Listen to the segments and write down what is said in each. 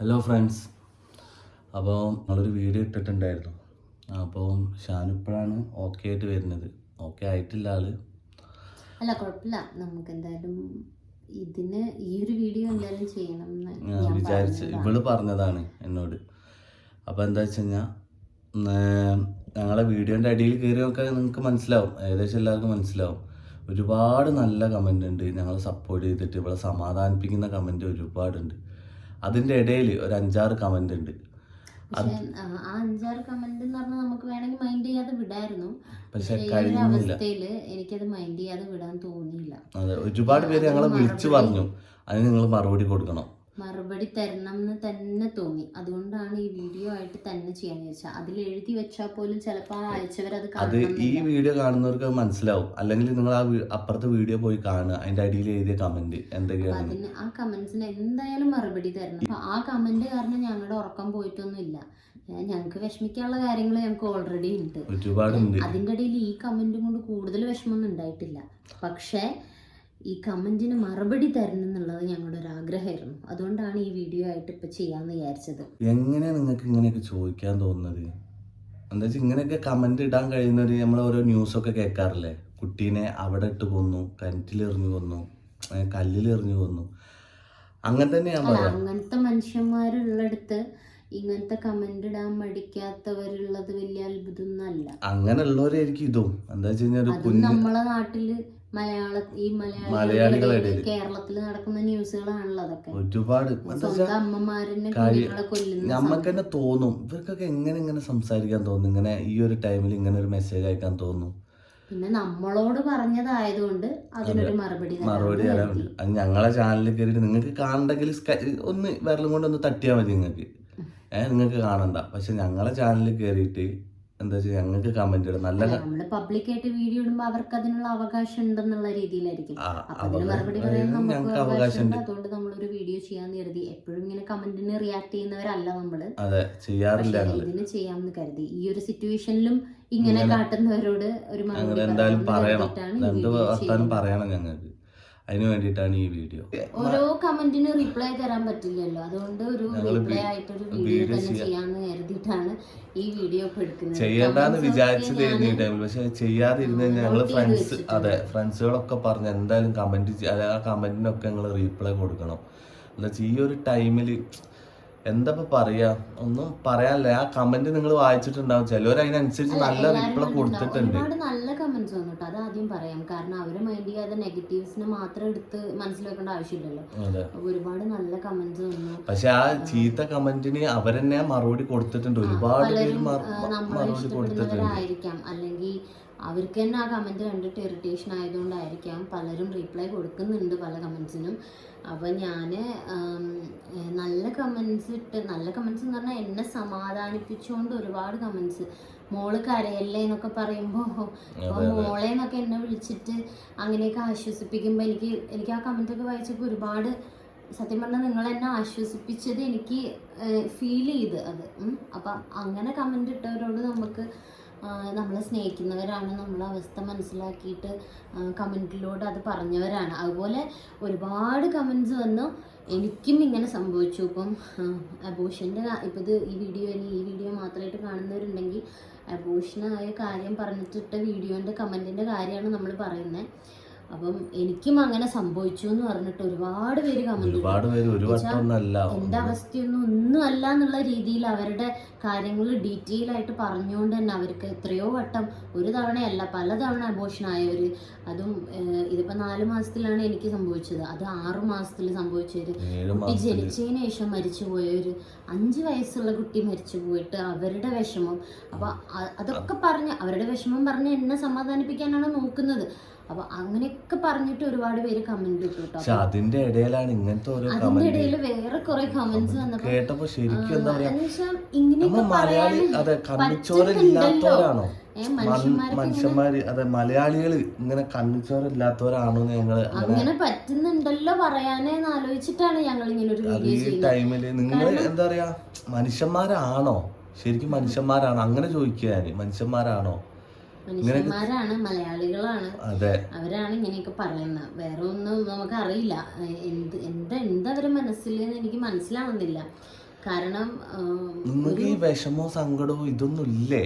Hello friends, അപ്പോൾ നമ്മളൊരു video ഇട്ടിട്ടുണ്ടായിരുന്നു. അപ്പോൾ ഷാനിപ്പോഴാണ് ഓക്കെ ആയിട്ട് വരുന്നത്. ഓക്കെ ആയിട്ടില്ല ആള്. അല്ല കുഴപ്പമില്ല, നമുക്ക് എന്തായാലും ഇതിന് ഈ ഒരു വീഡിയോ എന്തായാലും ചെയ്യണം ഞാൻ വിചാരിച്ച് ഇവള് പറഞ്ഞതാണ് എന്നോട്. അപ്പോൾ എന്താ വെച്ച് കഴിഞ്ഞാൽ ഞങ്ങളെ വീഡിയോൻ്റെ അടിയിൽ കയറി നോക്കാൻ നിങ്ങൾക്ക് മനസ്സിലാവും, ഏകദേശം എല്ലാവർക്കും മനസ്സിലാവും. ഒരുപാട് നല്ല കമൻ്റ് ഉണ്ട്, ഞങ്ങളെ സപ്പോർട്ട് ചെയ്തിട്ട് ഇവിടെ സമാധാനിപ്പിക്കുന്ന കമൻ്റ് ഒരുപാടുണ്ട്. അതിൻ്റെ ഇടയിൽ ഒരു 5-6 കമൻ്റ് ഉണ്ട്. പക്ഷേ ആ 5-6 കമന്റ് എന്ന് പറഞ്ഞാൽ നമുക്ക് വേണമെങ്കിൽ മൈൻഡ് ചെയ്യാതെ വിടായിരുന്നു. പക്ഷെ ഈ അവസ്ഥയില് എനിക്കത് മൈൻഡ് ചെയ്യാതെ വിടാൻ തോന്നിയില്ല. അതെ, ഒരുപാട് പേര് ഞങ്ങളെ വിളിച്ചു പറഞ്ഞു അതിന് നിങ്ങൾ മറുപടി കൊടുക്കണം, മറുപടി തരണം എന്ന് തന്നെ തോന്നി. അതുകൊണ്ടാണ് ഈ വീഡിയോ ആയിട്ട് തന്നെ ചെയ്യാൻ വെച്ചാൽ അതിൽ എഴുതി വെച്ചാൽ പോലും ചിലപ്പോൾ ആ അയച്ചവരത് അത് ഈ വീഡിയോ കാണുന്നവർക്ക് അത് മനസ്സിലാവും. അല്ലെങ്കിൽ നിങ്ങൾ ആ അപ്പുറത്തെ വീഡിയോ പോയി കാണുക, അതിന്റെ അടിയിൽ എഴുതിയ കമന്റ് എന്തൊക്കെയാണ്. അതിന് ആ കമന്റ്സിന് എന്തായാലും മറുപടി തരണം. അപ്പൊ ആ കമന്റ് കാരണം ഞങ്ങളുടെ ഉറക്കം പോയിട്ടൊന്നുമില്ല. ഞങ്ങൾക്ക് വിഷമിക്കാനുള്ള കാര്യങ്ങൾ ഞങ്ങൾക്ക് ഓൾറെഡി ഉണ്ട്, ഒരുപാടുണ്ട്. അതിൻ്റെ ഇടയിൽ ഈ കമന്റും കൊണ്ട് കൂടുതൽ വിഷമമൊന്നും ഉണ്ടായിട്ടില്ല. പക്ഷേ ഈ കമന്റിന് മറുപടി തരണം എന്നുള്ളത് ഞങ്ങളുടെ ഒരു ആഗ്രഹമായിരുന്നു. അതുകൊണ്ടാണ് ഈ വീഡിയോ ആയിട്ട് ഇപ്പൊ ചെയ്യാന്ന് വിചാരിച്ചത്. എങ്ങനെയാണ് നിങ്ങൾക്ക് ഇങ്ങനെയൊക്കെ ചോദിക്കാൻ തോന്നുന്നത്? എന്താ വെച്ചാൽ ഇങ്ങനെയൊക്കെ കമന്റ് ഇടാൻ കഴിയുന്നവര് നമ്മൾ ഓരോ ന്യൂസൊക്കെ കേൾക്കാറില്ലേ, കുട്ടീനെ അവിടെ ഇട്ട് കൊന്നു, കിണറ്റിലെറിഞ്ഞു കൊന്നു, കല്ലിലെറിഞ്ഞു കൊന്നു, അങ്ങനെ തന്നെ ഞാൻ പറയാം. അങ്ങനത്തെ മനുഷ്യന്മാരുള്ളിടത്ത് ഇങ്ങനത്തെ കമന്റ് ഇടാൻ മടിക്കാത്തവരുള്ളത് വലിയ അത്ഭുതമൊന്നും അല്ല. അങ്ങനെയുള്ളവരായിരിക്കും ഇതും. എന്താ വെച്ച് കഴിഞ്ഞാൽ നമ്മളെ നാട്ടില് മലയാളികളുടെ കേരളത്തിൽ നടക്കുന്ന ന്യൂസുകളാണല്ലോ അതൊക്കെ. ഒരുപാട് അമ്മമാരെന്നെ കുഞ്ഞുങ്ങളെ കൊല്ലുന്ന നമുക്ക് തന്നെ തോന്നും ഇവർക്കൊക്കെ എങ്ങനെ സംസാരിക്കാൻ തോന്നും, ഇങ്ങനെ ഈ ഒരു ടൈമിൽ ഇങ്ങനെ ഒരു മെസ്സേജ് അയക്കാൻ തോന്നും. പിന്നെ നമ്മളോട് പറഞ്ഞതായതുകൊണ്ട് അതിനൊരു മറുപടി തരാൻ വേണ്ടി അത് ഞങ്ങളെ ചാനലിൽ കയറിയിട്ട് നിങ്ങൾക്ക് കാണണ്ടെങ്കിൽ ഒന്ന് വിരലും കൊണ്ട് ഒന്ന് തട്ടിയാൽ മതി. നിങ്ങൾക്ക് കാണണ്ട. പക്ഷെ ഞങ്ങളെ ചാനലിൽ കയറിയിട്ട് എന്താ വെച്ചാൽ ഞങ്ങൾക്ക് കമന്റ് ഇടും. നല്ല നമ്മള് പബ്ലിക്കായിട്ട് വീഡിയോ ഇടുമ്പോ അവർക്ക് അതിനുള്ള അവകാശം ഉണ്ടെന്നുള്ള രീതിയിലായിരിക്കും. അതിന് മറുപടി പറയാൻ നമുക്ക് അവകാശം ഉണ്ട്. അതുകൊണ്ട് നമ്മളൊരു വീഡിയോ ചെയ്യാന്ന് കരുതി. എപ്പോഴും ഇങ്ങനെ കമന്റിന് റിയാക്ട് ചെയ്യുന്നവരല്ല നമ്മള്. അതെ, ചെയ്യാറില്ല. ഇതിന് ചെയ്യാമെന്ന് കരുതി. ഈ ഒരു സിറ്റുവേഷനിലും ഇങ്ങനെ കാട്ടുന്നവരോട് ഒരു മറുപടി എന്തായാലും പറയണം, 2 വർത്താനം പറയണം ഞങ്ങൾക്ക്. അതിന് വേണ്ടിയിട്ടാണ് ഈ വീഡിയോ. ഓരോ കമന്റിന് റിപ്ലൈ തരാൻ പറ്റില്ലല്ലോ, അതുകൊണ്ട് ഒരു റിപ്ലൈ ആയിട്ടൊരു വീഡിയോ തന്നെ ചെയ്യാന്ന് കരുതിയിട്ടാണ് ഈ വീഡിയോ ഒക്കെ എടുക്കുന്നത്. ചെയ്യണ്ടെന്ന് വിചാരിച്ചത് ഈ ടൈമിൽ, പക്ഷെ ചെയ്യാതിരുന്ന് ഞങ്ങള് ഫ്രണ്ട്സുകളൊക്കെ പറഞ്ഞു എന്തായാലും കമന്റ്, ആ കമന്റിനൊക്കെ ഞങ്ങൾ റീപ്ലൈ കൊടുക്കണം. എന്താ വെച്ചാൽ ഈ ഒരു ടൈമിൽ എന്താ പറയാ, ഒന്നും പറയാനില്ല. ആ കമന്റ് നിങ്ങൾ വായിച്ചിട്ടുണ്ടാവും, ചിലവർ അതിനനുസരിച്ച് നല്ല റിപ്ലൈ കൊടുത്തിട്ടുണ്ട്. ഒരുപാട് നല്ല കമന്റ്സ് വന്നു കേട്ടോ, അത് ആദ്യം പറയാം. കാരണം അവര് മൈൻഡ് ചെയ്യാതെ നെഗറ്റീവ്സിനെ മാത്രം എടുത്ത് മനസ്സിലാക്കേണ്ട ആവശ്യമില്ലല്ലോ. ഒരുപാട് നല്ല കമന്റ്സ് വന്നു. പക്ഷെ ആ ചീത്ത കമന്റിന് അവരെന്നെ മറുപടി കൊടുത്തിട്ടുണ്ട്. ഒരുപാട് പേര് മറുപടി കൊടുത്തിട്ടുണ്ടായിരിക്കാം, അല്ലെങ്കിൽ അവർക്ക് തന്നെ ആ കമന്റ് കണ്ടിട്ട് ഇറിറ്റേഷൻ ആയതുകൊണ്ടായിരിക്കാം പലരും റീപ്ലൈ കൊടുക്കുന്നുണ്ട് പല കമന്റ്സിനും. അപ്പം ഞാൻ നല്ല കമന്റ്സ് എന്ന് പറഞ്ഞാൽ എന്നെ സമാധാനിപ്പിച്ചുകൊണ്ട് ഒരുപാട് കമന്റ്സ്. മോള് കരയല്ലേ എന്നൊക്കെ പറയുമ്പോൾ മോളെ എന്നൊക്കെ എന്നെ വിളിച്ചിട്ട് അങ്ങനെയൊക്കെ ആശ്വസിപ്പിക്കുമ്പോൾ എനിക്ക് ആ കമന്റൊക്കെ വായിച്ചപ്പോൾ ഒരുപാട്, സത്യം പറഞ്ഞാൽ നിങ്ങൾ എന്നെ ആശ്വസിപ്പിച്ചത് എനിക്ക് ഫീൽ ചെയ്ത് അത്. അപ്പം അങ്ങനെ കമന്റ് ഇട്ടവരോട് നമ്മളെ സ്നേഹിക്കുന്നവരാണ്, നമ്മളെ അവസ്ഥ മനസ്സിലാക്കിയിട്ട് കമൻറ്റിലൂടെ അത് പറഞ്ഞവരാണ്. അതുപോലെ ഒരുപാട് കമൻറ്റ്സ് വന്നു എനിക്കും ഇങ്ങനെ സംഭവിച്ചു. ഇപ്പം അബോഷൻ്റെ ഇപ്പം ഈ വീഡിയോ മാത്രമായിട്ട് കാണുന്നവരുണ്ടെങ്കിൽ അബോഷനായ കാര്യം പറഞ്ഞിട്ടിട്ട വീഡിയോൻ്റെ കമൻറ്റിൻ്റെ കാര്യമാണ് നമ്മൾ പറയുന്നത്. അപ്പം എനിക്കും അങ്ങനെ സംഭവിച്ചു എന്ന് പറഞ്ഞിട്ട് ഒരുപാട് പേര് കമന്റ്, എന്റെ അവസ്ഥയൊന്നും ഒന്നും അല്ല എന്നുള്ള രീതിയിൽ അവരുടെ കാര്യങ്ങൾ ഡീറ്റെയിൽ ആയിട്ട് പറഞ്ഞുകൊണ്ട് തന്നെ അവർക്ക് എത്രയോ വട്ടം, ഒരു തവണയല്ല പലതവണ അബോഷൻ ആയവര്. അതും ഇതിപ്പോ 4 മാസത്തിലാണ് എനിക്ക് സംഭവിച്ചത്, അത് 6 മാസത്തിൽ സംഭവിച്ചവര്, കുട്ടി ജനിച്ചതിന് ശേഷം മരിച്ചു പോയവര്, 5 വയസ്സുള്ള കുട്ടി മരിച്ചു പോയിട്ട് അവരുടെ വിഷമം. അപ്പൊ അതൊക്കെ പറഞ്ഞ് അവരുടെ വിഷമം പറഞ്ഞ് എന്നെ സമാധാനിപ്പിക്കാനാണ് നോക്കുന്നത്. അപ്പൊ അങ്ങനെയൊക്കെ പറഞ്ഞിട്ട് ഒരുപാട് പേര് കമന്റ് ഇട്ടു കേട്ടോ. അതിന്റെ ഇടയിലാണ് ഇങ്ങനത്തെ ഓരോ അതിന്റെ ഇടയിൽ വേറെ കുറെ കമന്റ്സ് വന്നപ്പോ കേട്ടപ്പോ ശരിക്കും എന്താ പറയാ, ഇങ്ങനെയൊക്കെ മലയാളി അതെ കണ്ണിച്ചോരില്ലാത്തവരാണോ മനുഷ്യന്മാര്, അതെ മലയാളികള് ഇങ്ങനെ കണ്ണിച്ചോരില്ലാത്തവരാണോ ഞങ്ങള് അങ്ങനെ പറ്റുന്നുണ്ടല്ലോ പറയാനേന്ന് ആലോചിച്ചിട്ടാണ് ഞങ്ങൾ ഇങ്ങനെ ഒരു വീഡിയോ ചെയ്യുന്നത്. ഈ ടൈമില് നിങ്ങൾ എന്താ പറയാ മനുഷ്യന്മാരാണോ, ശരിക്കും മനുഷ്യന്മാരാണോ അങ്ങനെ ചോദിക്കുക, മനുഷ്യന്മാരാണോ? മലയാളികളാണ്, അവരാണ് ഇങ്ങനെയൊക്കെ പറയുന്നത്. വേറെ ഒന്നും നമുക്ക് അറിയില്ല. എന്താ അവരുടെ മനസ്സിൽ എനിക്ക് മനസ്സിലാവുന്നില്ല. കാരണം നിങ്ങൾക്ക് ഈ വിഷമോ സങ്കടമോ ഇതൊന്നും ഇല്ലേ?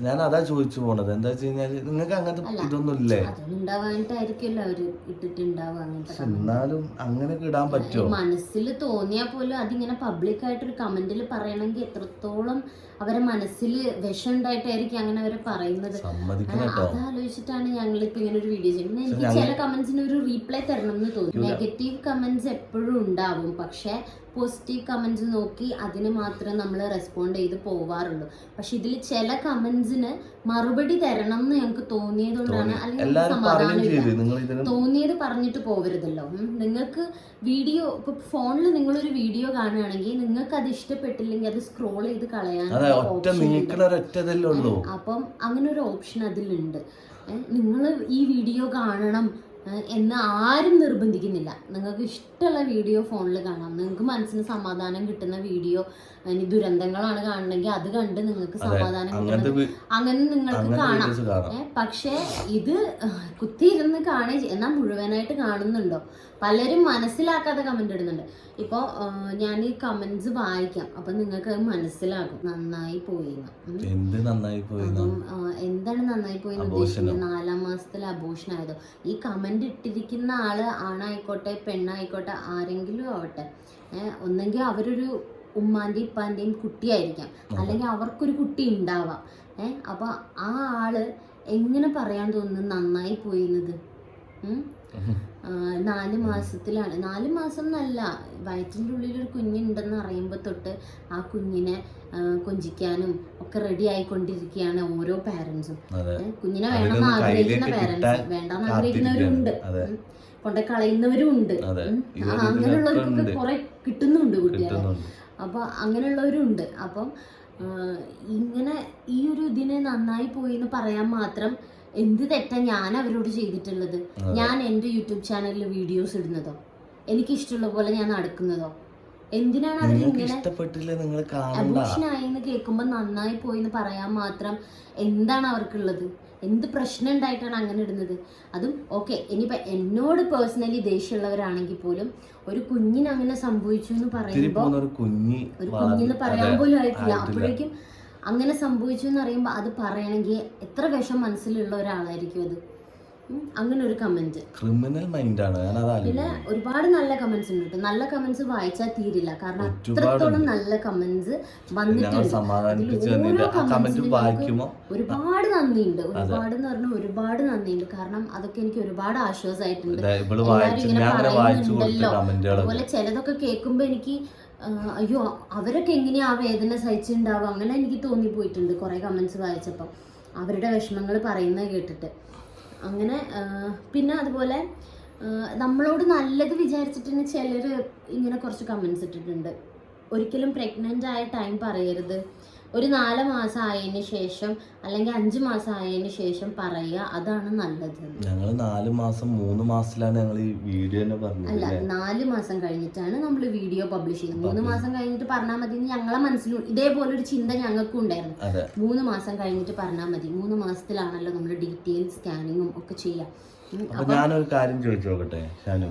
ഞാൻ അതാ ചോദിച്ചു പോണത്. എന്താ വെച്ച് കഴിഞ്ഞാല് നിങ്ങൾക്ക് അങ്ങനത്തെ ഇതൊന്നും ഇല്ലേ? അതൊന്നും ഉണ്ടാവാനായിട്ടായിരിക്കുമല്ലോ അവര് ഇട്ടിട്ടുണ്ടാവുക അങ്ങനത്തെ. എന്നാലും അങ്ങനെയൊക്കെ ഇടാൻ പറ്റുമോ? മനസ്സിൽ തോന്നിയാൽ പോലും അതിങ്ങനെ പബ്ലിക്കായിട്ടൊരു കമന്റിൽ പറയണമെങ്കിൽ എത്രത്തോളം അവരെ മനസ്സിൽ വിഷം ഉണ്ടായിട്ടായിരിക്കും അങ്ങനെ അവരെ പറയുന്നത്. അതാലോചിച്ചിട്ടാണ് ഞങ്ങളിപ്പോ ഇങ്ങനെ ഒരു വീഡിയോ ചെയ്യുന്നത്. എനിക്ക് ചില കമന്റ്സിന് ഒരു റീപ്ലൈ തരണം എന്ന് തോന്നുന്നു. നെഗറ്റീവ് കമന്റ്സ് എപ്പോഴും ഉണ്ടാവും, പക്ഷെ പോസിറ്റീവ് കമന്റ്സ് നോക്കി അതിന് മാത്രമേ നമ്മൾ റെസ്പോണ്ട് ചെയ്ത് പോവാറുള്ളൂ. പക്ഷെ ഇതിൽ ചില കമന്റ്സിന് മറുപടി തരണം എന്ന് ഞങ്ങൾക്ക് തോന്നിയതുകൊണ്ടാണ്. അല്ലെങ്കിൽ സമാധാനം തോന്നിയത് പറഞ്ഞിട്ട് പോവരുതല്ലോ. നിങ്ങൾക്ക് വീഡിയോ ഇപ്പൊ ഫോണിൽ നിങ്ങളൊരു വീഡിയോ കാണുകയാണെങ്കിൽ നിങ്ങൾക്ക് അത് ഇഷ്ടപ്പെട്ടില്ലെങ്കിൽ അത് സ്ക്രോൾ ചെയ്ത് കളയാൻ അപ്പം അങ്ങനെ ഒരു ഓപ്ഷൻ അതിലുണ്ട്. നിങ്ങൾ ഈ വീഡിയോ കാണണം എന്ന് ആരും നിർബന്ധിക്കുന്നില്ല. നിങ്ങൾക്ക് ഇഷ്ടമുള്ള വീഡിയോ ഫോണിൽ കാണാം. നിങ്ങൾക്ക് മനസ്സിന് സമാധാനം കിട്ടുന്ന വീഡിയോ, ഇനി ദുരന്തങ്ങളാണ് കാണണമെങ്കിൽ അത് കണ്ട് നിങ്ങൾക്ക് സമാധാനം കിട്ടുന്നത് അങ്ങനെ നിങ്ങൾക്ക് കാണാം. പക്ഷേ ഇത് കുത്തിയിരുന്ന് കാണേ എന്നാൽ മുഴുവനായിട്ട് കാണുന്നുണ്ടോ? പലരും മനസ്സിലാക്കാതെ കമന്റ് ഇടുന്നുണ്ട്. ഇപ്പോൾ ഞാൻ ഈ കമന്റ്സ് വായിക്കാം, അപ്പൊ നിങ്ങൾക്ക് അത് മനസ്സിലാകും നന്നായി പോയിന്ന്. അപ്പം എന്താണ് നന്നായി പോയിന്ന് ഉദ്ദേശിക്കുന്നത്? 4-ാം മാസത്തിൽ അബോഷൻ ആയതോ? ഈ കമന്റ് ഇട്ടിരിക്കുന്ന ആള് ആണായിക്കോട്ടെ പെണ്ണായിക്കോട്ടെ ആരെങ്കിലും ആവട്ടെ, ഒന്നെങ്കിൽ അവരൊരു ഉമ്മാന്റെയും ഉപ്പാന്റെയും കുട്ടിയായിരിക്കാം, അല്ലെങ്കിൽ അവർക്കൊരു കുട്ടി ഉണ്ടാവാം. അപ്പൊ ആ ആള് എങ്ങനെ പറയാൻ തോന്നുന്നു നന്നായി പോയിന്നത്? 4 മാസത്തിലാണ്, 4 മാസം എന്നല്ല, വയറ്റിൻ്റെ ഉള്ളിലൊരു കുഞ്ഞുണ്ടെന്ന് അറിയുമ്പോൾ തൊട്ട് ആ കുഞ്ഞിനെ കൊഞ്ചിക്കാനും ഒക്കെ റെഡി ആയിക്കൊണ്ടിരിക്കുകയാണ് ഓരോ പാരന്റ്സും. കുഞ്ഞിനെ വേണമെന്ന് ആഗ്രഹിക്കുന്ന പാരന്റ്സ്, വേണ്ടെന്ന് ആഗ്രഹിക്കുന്നവരുണ്ട്, കൊണ്ടേ കളയുന്നവരും ഉണ്ട്. അങ്ങനെയുള്ളവർക്കൊക്കെ കുറെ കിട്ടുന്നുണ്ട് കുട്ടികളെ. അപ്പൊ അങ്ങനെയുള്ളവരും ഉണ്ട്. അപ്പം ഇങ്ങനെ ഈ ഒരു ഇതിനെ നന്നായി പോയി എന്ന് പറയാൻ മാത്രം എന്ത് തെറ്റാ ഞാൻ അവരോട് ചെയ്തിട്ടുള്ളത്? ഞാൻ എൻ്റെ യൂട്യൂബ് ചാനലിൽ വീഡിയോസ് ഇടുന്നതോ എനിക്ക് ഇഷ്ടമുള്ള പോലെ ഞാൻ നടക്കുന്നതോ? എന്തിനാണ് അവരിങ്ങനെ അബോഷനായി എന്ന് കേൾക്കുമ്പോൾ നന്നായി പോയി എന്ന് പറയാൻ മാത്രം എന്താണ് അവർക്കുള്ളത്? എന്ത് പ്രശ്നം ഉണ്ടായിട്ടാണ് അങ്ങനെ ഇടുന്നത്? അതും ഓക്കെ, ഇനിയിപ്പോൾ എന്നോട് പേഴ്സണലി ദേഷ്യമുള്ളവരാണെങ്കിൽ പോലും ഒരു കുഞ്ഞിന് അങ്ങനെ സംഭവിച്ചു എന്ന് പറയുമ്പോൾ, ഒരു കുഞ്ഞിന്ന് പറയാൻ പോലും ആയിട്ടില്ല, അപ്പോഴേക്കും അങ്ങനെ സംഭവിച്ചു എന്ന് അറിയുമ്പോൾ അത് പറയണമെങ്കിൽ എത്ര വിഷം മനസ്സിലുള്ള ഒരാളായിരിക്കും അത്. അങ്ങനെ ഒരു കമന്റ് ക്രിമിനൽ മൈൻഡാണ്. പിന്നെ ഒരുപാട് നല്ല കമന്റ്സ് ഉണ്ട് കേട്ടോ. നല്ല കമന്റ്സ് വായിച്ചാൽ തീരില്ല, കാരണം അത്രത്തോളം നല്ല കമന്റ്സ് വന്നിട്ടുണ്ട്. ഒരുപാട് നന്ദിയുണ്ട്, ഒരുപാട് എന്ന് പറഞ്ഞാൽ ഒരുപാട് നന്ദിയുണ്ട്. കാരണം അതൊക്കെ എനിക്ക് ഒരുപാട് ആശ്വാസമായിട്ടുണ്ട്. എല്ലാവരും ഇങ്ങനെ പറയുന്നുണ്ടല്ലോ. അതുപോലെ ചിലതൊക്കെ കേൾക്കുമ്പോൾ എനിക്ക് അയ്യോ അവരൊക്കെ എങ്ങനെയാ ആ വേദന സഹിച്ചിട്ടുണ്ടാവുക, അങ്ങനെ എനിക്ക് തോന്നിപ്പോയിട്ടുണ്ട് കുറേ കമന്റ്സ് വായിച്ചപ്പോൾ, അവരുടെ വിഷമങ്ങൾ പറയുന്നത് കേട്ടിട്ട്. അങ്ങനെ പിന്നെ അതുപോലെ നമ്മളോട് നല്ലത് വിചാരിച്ചിട്ട് തന്നെ ചിലർ ഇങ്ങനെ കുറച്ച് കമന്റ്സ് ഇട്ടിട്ടുണ്ട്. ഒരിക്കലും പ്രഗ്നൻ്റ് ആയ ടൈം പറയരുത്, ഒരു 4 മാസം ആയതിനു ശേഷം അല്ലെങ്കിൽ 5 മാസം ആയതിനു ശേഷം പറയുക, അതാണ് നല്ലത്. ഞങ്ങൾ 4 മാസം 3 മാസത്തിലാണ് ഞങ്ങൾ ഈ വീഡിയോ പറഞ്ഞത്. അല്ല, 4 മാസം കഴിഞ്ഞിട്ടാണ് നമ്മൾ വീഡിയോ പബ്ലിഷ് ചെയ്യുന്നത്. 3 മാസം കഴിഞ്ഞിട്ട് പറഞ്ഞാൽ മതി ഞങ്ങളെ മനസ്സിലും ഇതേപോലൊരു ചിന്ത ഞങ്ങൾക്കും ഉണ്ടായിരുന്നു. 3 മാസം കഴിഞ്ഞിട്ട് പറഞ്ഞാൽ മതി. 3 മാസത്തിലാണല്ലോ നമ്മൾ ഡീറ്റെയിൽ സ്കാനിങ്ങും ഒക്കെ ചെയ്യാം. അപ്പൊ ഞാനൊരു കാര്യം ചോദിച്ചു നോക്കട്ടെ ഷാനു.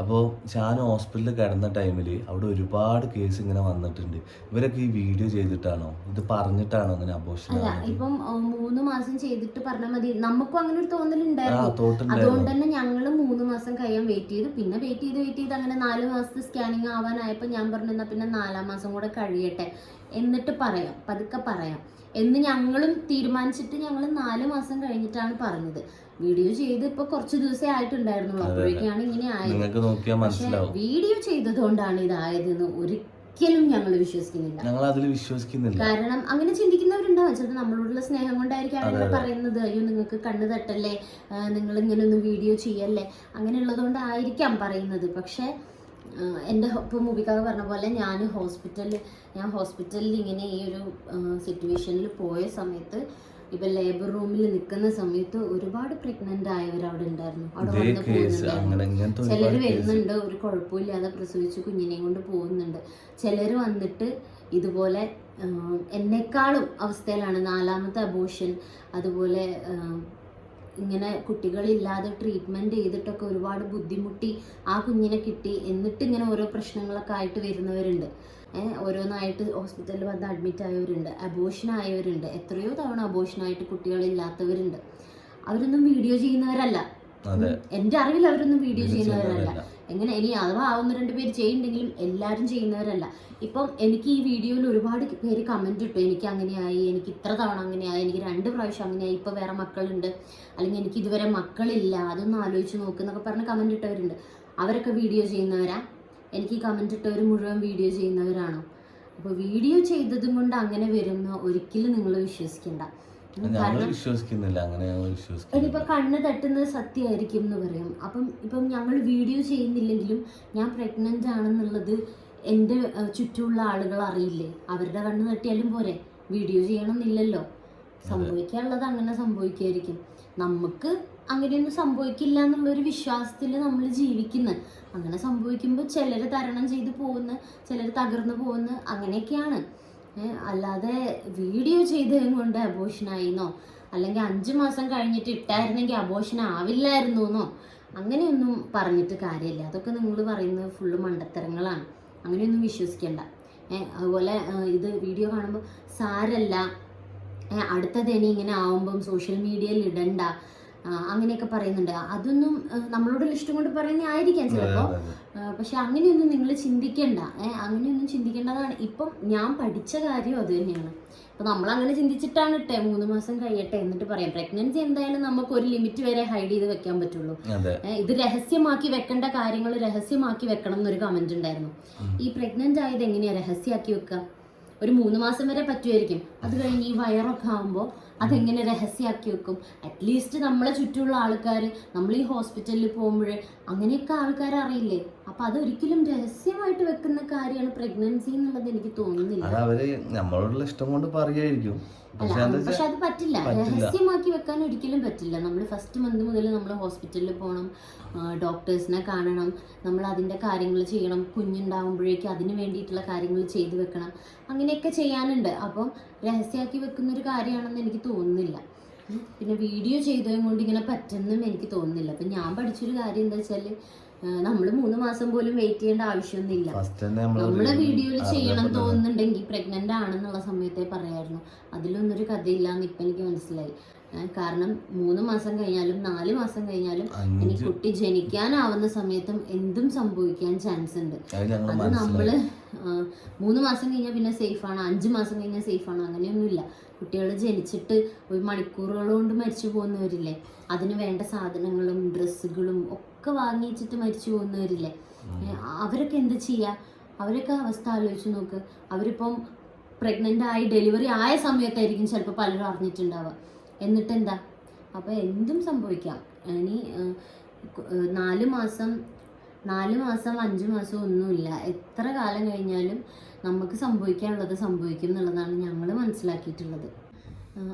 അപ്പോൾ ഷാനു ഹോസ്പിറ്റലിൽ കിടന്ന ടൈമിൽ അവിടെ ഒരുപാട് കേസ് ഇങ്ങനെ വന്നിട്ടുണ്ട്. ഇവരൊക്കെ ഈ വീഡിയോ ചെയ്തിട്ടാണോ, ഇത് പറഞ്ഞിട്ടാണോ അങ്ങനെ അബോർഷൻ? അല്ല, ഇപ്പം 3 മാസം ചെയ്തിട്ട് പറഞ്ഞാൽ മതി, നമുക്കും അങ്ങനെ ഒരു തോന്നലുണ്ടായിരുന്നു. അതുകൊണ്ട് തന്നെ ഞങ്ങൾ 3 മാസം കഴിയാൻ വെയിറ്റ് ചെയ്തു. പിന്നെ വെയിറ്റ് ചെയ്ത് അങ്ങനെ 4 മാസത്തെ സ്കാനിങ് ആവാനായപ്പോൾ ഞാൻ പറഞ്ഞു എന്നാൽ പിന്നെ 4-ാം മാസം കൂടെ കഴിയട്ടെ എന്നിട്ട് പറയാം, പതുക്കെ പറയാം എന്ന് ഞങ്ങളും തീരുമാനിച്ചിട്ട് ഞങ്ങൾ 4 മാസം കഴിഞ്ഞിട്ടാണ് പറഞ്ഞത്. വീഡിയോ ചെയ്ത് ഇപ്പൊ കുറച്ച് ദിവസമേ ആയിട്ടുണ്ടായിരുന്നുള്ളൂ, അപ്പോഴേക്കാണ് ഇങ്ങനെ ആയത്. പക്ഷെ വീഡിയോ ചെയ്തതുകൊണ്ടാണ് ഇതായതെന്ന് ഒരിക്കലും ഞങ്ങൾ വിശ്വസിക്കുന്നില്ല. കാരണം അങ്ങനെ ചിന്തിക്കുന്നവരുണ്ടാവും. ചിലപ്പോൾ നമ്മളോടുള്ള സ്നേഹം കൊണ്ടായിരിക്കും അവരുടെ പറയുന്നത്, അയ്യോ നിങ്ങൾക്ക് കണ്ണ് തട്ടല്ലേ, നിങ്ങൾ ഇങ്ങനെ ഒന്നും വീഡിയോ ചെയ്യല്ലേ, അങ്ങനെയുള്ളത് കൊണ്ടായിരിക്കാം പറയുന്നത്. പക്ഷെ എൻ്റെ ഇപ്പോൾ മുബിക്കാവ് പറഞ്ഞ പോലെ ഞാൻ ഹോസ്പിറ്റലിൽ ഇങ്ങനെ ഈ ഒരു സിറ്റുവേഷനിൽ പോയ സമയത്ത്, ഇപ്പം ലേബർ റൂമിൽ നിൽക്കുന്ന സമയത്ത് ഒരുപാട് പ്രഗ്നന്റ് ആയവർ അവിടെ ഉണ്ടായിരുന്നു. അവിടെ വന്ന് പോകുന്നുണ്ടായിരുന്നു. ചിലർ വരുന്നുണ്ട്, ഒരു കുഴപ്പമില്ലാതെ പ്രസവിച്ച് കുഞ്ഞിനെയും കൊണ്ട് പോകുന്നുണ്ട്. ചിലർ വന്നിട്ട് ഇതുപോലെ എന്നെക്കാളും അവസ്ഥയിലാണ്, 4-ാമത്തെ അബോർഷൻ, അതുപോലെ ഇങ്ങനെ കുട്ടികളില്ലാതെ ട്രീറ്റ്മെൻറ്റ് ചെയ്തിട്ടൊക്കെ ഒരുപാട് ബുദ്ധിമുട്ടി ആ കുഞ്ഞിനെ കിട്ടി, എന്നിട്ട് ഇങ്ങനെ ഓരോ പ്രശ്നങ്ങളൊക്കെ ആയിട്ട് വരുന്നവരുണ്ട്. ഓരോന്നായിട്ട് ഹോസ്പിറ്റലിൽ വന്ന് അഡ്മിറ്റ് ആയവരുണ്ട്, അബോഷൻ ആയവരുണ്ട്, എത്രയോ തവണ അബോഷനായിട്ട് കുട്ടികളില്ലാത്തവരുണ്ട്. അവരൊന്നും വീഡിയോ ചെയ്യുന്നവരല്ല, എൻ്റെ അറിവിൽ അവരൊന്നും വീഡിയോ ചെയ്യുന്നവരല്ല. എങ്ങനെ ഇനി അഥവാ 1-2 പേര് ചെയ്യുന്നുണ്ടെങ്കിലും എല്ലാവരും ചെയ്യുന്നവരല്ല. ഇപ്പം എനിക്ക് ഈ വീഡിയോയിൽ ഒരുപാട് പേര് കമൻറ്റ് ഇട്ടു, എനിക്ക് അങ്ങനെയായി, എനിക്ക് ഇത്ര തവണ അങ്ങനെയായി, എനിക്ക് 2 പ്രാവശ്യം അങ്ങനെയായി, ഇപ്പോൾ വേറെ മക്കളുണ്ട്, അല്ലെങ്കിൽ എനിക്ക് ഇതുവരെ മക്കളില്ല, അതൊന്നും ആലോചിച്ച് നോക്കുന്നൊക്കെ പറഞ്ഞ് കമൻറ്റ് ഇട്ടവരുണ്ട്. അവരൊക്കെ വീഡിയോ ചെയ്യുന്നവരാ? എനിക്ക് ഈ കമൻറ്റ് ഇട്ടവർ മുഴുവൻ വീഡിയോ ചെയ്യുന്നവരാണോ? അപ്പോൾ വീഡിയോ ചെയ്തതും കൊണ്ട് അങ്ങനെ വരുന്ന ഒരിക്കലും നിങ്ങൾ വിശ്വസിക്കണ്ട. ഇനിയിപ്പോൾ കണ്ണ് തട്ടുന്നത് സത്യമായിരിക്കും എന്ന് പറയും. ഇപ്പം ഞങ്ങൾ വീഡിയോ ചെയ്യുന്നില്ലെങ്കിലും ഞാൻ പ്രഗ്നൻ്റ് ആണെന്നുള്ളത് എൻ്റെ ചുറ്റുമുള്ള ആളുകൾ അറിയില്ലേ? അവരുടെ കണ്ണ് തട്ടിയാലും പോരെ, വീഡിയോ ചെയ്യണമെന്നില്ലല്ലോ. സംഭവിക്കാനുള്ളത് അങ്ങനെ സംഭവിക്കുമായിരിക്കും. നമുക്ക് അങ്ങനെയൊന്നും സംഭവിക്കില്ല എന്നുള്ളൊരു വിശ്വാസത്തിൽ നമ്മൾ ജീവിക്കുന്നത്. അങ്ങനെ സംഭവിക്കുമ്പോൾ ചിലർ തരണം ചെയ്ത് പോകുന്നു, ചിലർ തകർന്നു പോകുന്നു, അങ്ങനെയൊക്കെയാണ്. അല്ലാതെ വീഡിയോ ചെയ്തതും കൊണ്ട് അബോഷനായിന്നോ, അല്ലെങ്കിൽ 5 മാസം കഴിഞ്ഞിട്ട് ഇട്ടായിരുന്നെങ്കിൽ അബോഷൻ ആവില്ലായിരുന്നു എന്നോ അങ്ങനെയൊന്നും പറഞ്ഞിട്ട് കാര്യമില്ല. അതൊക്കെ നിങ്ങൾ പറയുന്നത് ഫുള്ള് മണ്ടത്തരങ്ങളാണ്. അങ്ങനെയൊന്നും വിശ്വസിക്കണ്ട. അതുപോലെ ഇത് വീഡിയോ കാണുമ്പോൾ സാരല്ല, അടുത്തത് ഇനി ഇങ്ങനെ ആവുമ്പം സോഷ്യൽ മീഡിയയിൽ ഇടണ്ട, അങ്ങനെയൊക്കെ പറയുന്നുണ്ട്. അതൊന്നും നമ്മളോടുള്ള ഇഷ്ടം കൊണ്ട് പറയുന്ന ആയിരിക്കാം ചിലപ്പോൾ. പക്ഷെ അങ്ങനെയൊന്നും നിങ്ങൾ ചിന്തിക്കേണ്ട. അങ്ങനെയൊന്നും ചിന്തിക്കേണ്ടതാണ്. ഇപ്പം ഞാൻ പഠിച്ച കാര്യം അത് തന്നെയാണ്. ഇപ്പം നമ്മളങ്ങനെ ചിന്തിച്ചിട്ടാണ് ഇട്ടേ 3 മാസം കഴിയട്ടെ എന്നിട്ട് പറയാം. പ്രഗ്നൻസി എന്തായാലും നമുക്ക് ഒരു ലിമിറ്റ് വരെ ഹൈഡ് ചെയ്ത് വെക്കാൻ പറ്റുള്ളൂ. ഇത് രഹസ്യമാക്കി വെക്കേണ്ട കാര്യങ്ങൾ രഹസ്യമാക്കി വെക്കണം എന്നൊരു കമന്റ് ഉണ്ടായിരുന്നു. ഈ പ്രഗ്നന്റ് ആയത് എങ്ങനെയാണ് രഹസ്യമാക്കി വെക്കുക? ഒരു 3 മാസം വരെ പറ്റുമായിരിക്കും. അത് കഴിഞ്ഞ് ഈ വയറൊക്കെ ആകുമ്പോൾ അതെങ്ങനെ രഹസ്യമാക്കി വെക്കും? അറ്റ്ലീസ്റ്റ് നമ്മളെ ചുറ്റുമുള്ള ആൾക്കാർ, നമ്മൾ ഈ ഹോസ്പിറ്റലിൽ പോകുമ്പോൾ അങ്ങനെയൊക്കെ ആൾക്കാർ അറിയില്ലേ? അപ്പൊ അതൊരിക്കലും രഹസ്യമായിട്ട് വെക്കുന്ന കാര്യമാണ് പ്രഗ്നൻസി എന്നുള്ളത് എനിക്ക് തോന്നുന്നില്ല. നമ്മളോടുള്ള ഇഷ്ടം കൊണ്ട് പറയായിരിക്കും. പക്ഷെ അത് പറ്റില്ല, രഹസ്യമാക്കി വെക്കാൻ ഒരിക്കലും പറ്റില്ല. നമ്മൾ ഫസ്റ്റ് മന്ത് മുതൽ നമ്മൾ ഹോസ്പിറ്റലിൽ പോകണം, ഡോക്ടേഴ്സിനെ കാണണം, നമ്മൾ അതിൻ്റെ കാര്യങ്ങൾ ചെയ്യണം. കുഞ്ഞുണ്ടാകുമ്പോഴേക്കും അതിന് വേണ്ടിയിട്ടുള്ള കാര്യങ്ങൾ ചെയ്തു വെക്കണം, അങ്ങനെയൊക്കെ ചെയ്യാനുണ്ട്. അപ്പം രഹസ്യമാക്കി വെക്കുന്നൊരു കാര്യമാണെന്ന് എനിക്ക് തോന്നുന്നില്ല. പിന്നെ വീഡിയോ ചെയ്തതും കൊണ്ട് ഇങ്ങനെ പറ്റുമെന്നും എനിക്ക് തോന്നുന്നില്ല. അപ്പം ഞാൻ പഠിച്ചൊരു കാര്യം എന്താ വെച്ചാൽ, നമ്മൾ 3 മാസം പോലും വെയിറ്റ് ചെയ്യേണ്ട ആവശ്യമൊന്നുമില്ല. നമ്മളെ വീഡിയോയിൽ ചെയ്യണം തോന്നുന്നുണ്ടെങ്കിൽ പ്രഗ്നന്റ് ആണെന്നുള്ള സമയത്തെ പറയായിരുന്നു. അതിലൊന്നൊരു കഥയില്ല എന്ന് ഇപ്പം എനിക്ക് മനസ്സിലായി. കാരണം 3 മാസം കഴിഞ്ഞാലും 4 മാസം കഴിഞ്ഞാലും ഇനി കുട്ടി ജനിക്കാനാവുന്ന സമയത്തും എന്തും സംഭവിക്കാൻ ചാൻസ് ഉണ്ട്. അത് നമ്മള് 3 മാസം കഴിഞ്ഞാൽ പിന്നെ സേഫാണ്, 5 മാസം കഴിഞ്ഞാൽ സേഫാണ്, അങ്ങനെയൊന്നുമില്ല. കുട്ടികൾ ജനിച്ചിട്ട് ഒരു മണിക്കൂറുകൾ കൊണ്ട് മരിച്ചു പോകുന്നവരില്ലേ, അതിന് വേണ്ട സാധനങ്ങളും ഡ്രസ്സുകളും ഒക്കെ വാങ്ങിച്ചിട്ട് മരിച്ചു പോകുന്നവരില്ലേ, അവരൊക്കെ എന്ത് ചെയ്യുക? അവരൊക്കെ അവസ്ഥ ആലോചിച്ച് നോക്ക്. അവരിപ്പം പ്രഗ്നൻ്റ് ആയി ഡെലിവറി ആയ സമയത്തായിരിക്കും ചിലപ്പോൾ പലരും അറിഞ്ഞിട്ടുണ്ടാവുക. എന്നിട്ടെന്താ? അപ്പോൾ എന്തും സംഭവിക്കാം. ഇനി 4 മാസം 5 മാസം ഒന്നുമില്ല, എത്ര കാലം കഴിഞ്ഞാലും നമുക്ക് സംഭവിക്കാനുള്ളത് സംഭവിക്കും എന്നുള്ളതാണ് ഞങ്ങൾ മനസ്സിലാക്കിയിട്ടുള്ളത്.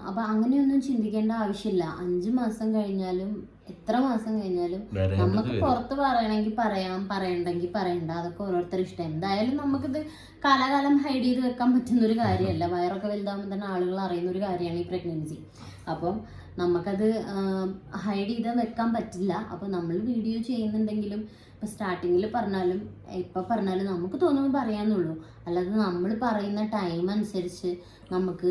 അപ്പോൾ അങ്ങനെയൊന്നും ചിന്തിക്കേണ്ട ആവശ്യമില്ല. 5 മാസം കഴിഞ്ഞാലും എത്ര മാസം കഴിഞ്ഞാലും നമുക്ക് പുറത്ത് പറയണമെങ്കിൽ പറയാം, പറയണ്ടെങ്കിൽ പറയണ്ട, അതൊക്കെ ഓരോരുത്തരുടെ ഇഷ്ടം. എന്തായാലും നമുക്കിത് കാലാകാലം ഹൈഡ് ചെയ്ത് വെക്കാൻ പറ്റുന്ന ഒരു കാര്യമല്ല. വയറൊക്കെ വലുതാകുമ്പോൾ തന്നെ ആളുകൾ അറിയുന്ന ഒരു കാര്യമാണ് ഈ പ്രഗ്നൻസി. അപ്പം നമുക്കത് ഹൈഡ് ചെയ്ത് വെക്കാൻ പറ്റില്ല. അപ്പോൾ നമ്മൾ വീഡിയോ ചെയ്യുന്നുണ്ടെങ്കിലും ഇപ്പോൾ സ്റ്റാർട്ടിങ്ങിൽ പറഞ്ഞാലും ഇപ്പോൾ പറഞ്ഞാലും നമുക്ക് തോന്നുമ്പോൾ പറയാമെന്നുള്ളൂ. അല്ലാതെ നമ്മൾ പറയുന്ന ടൈം അനുസരിച്ച് നമുക്ക്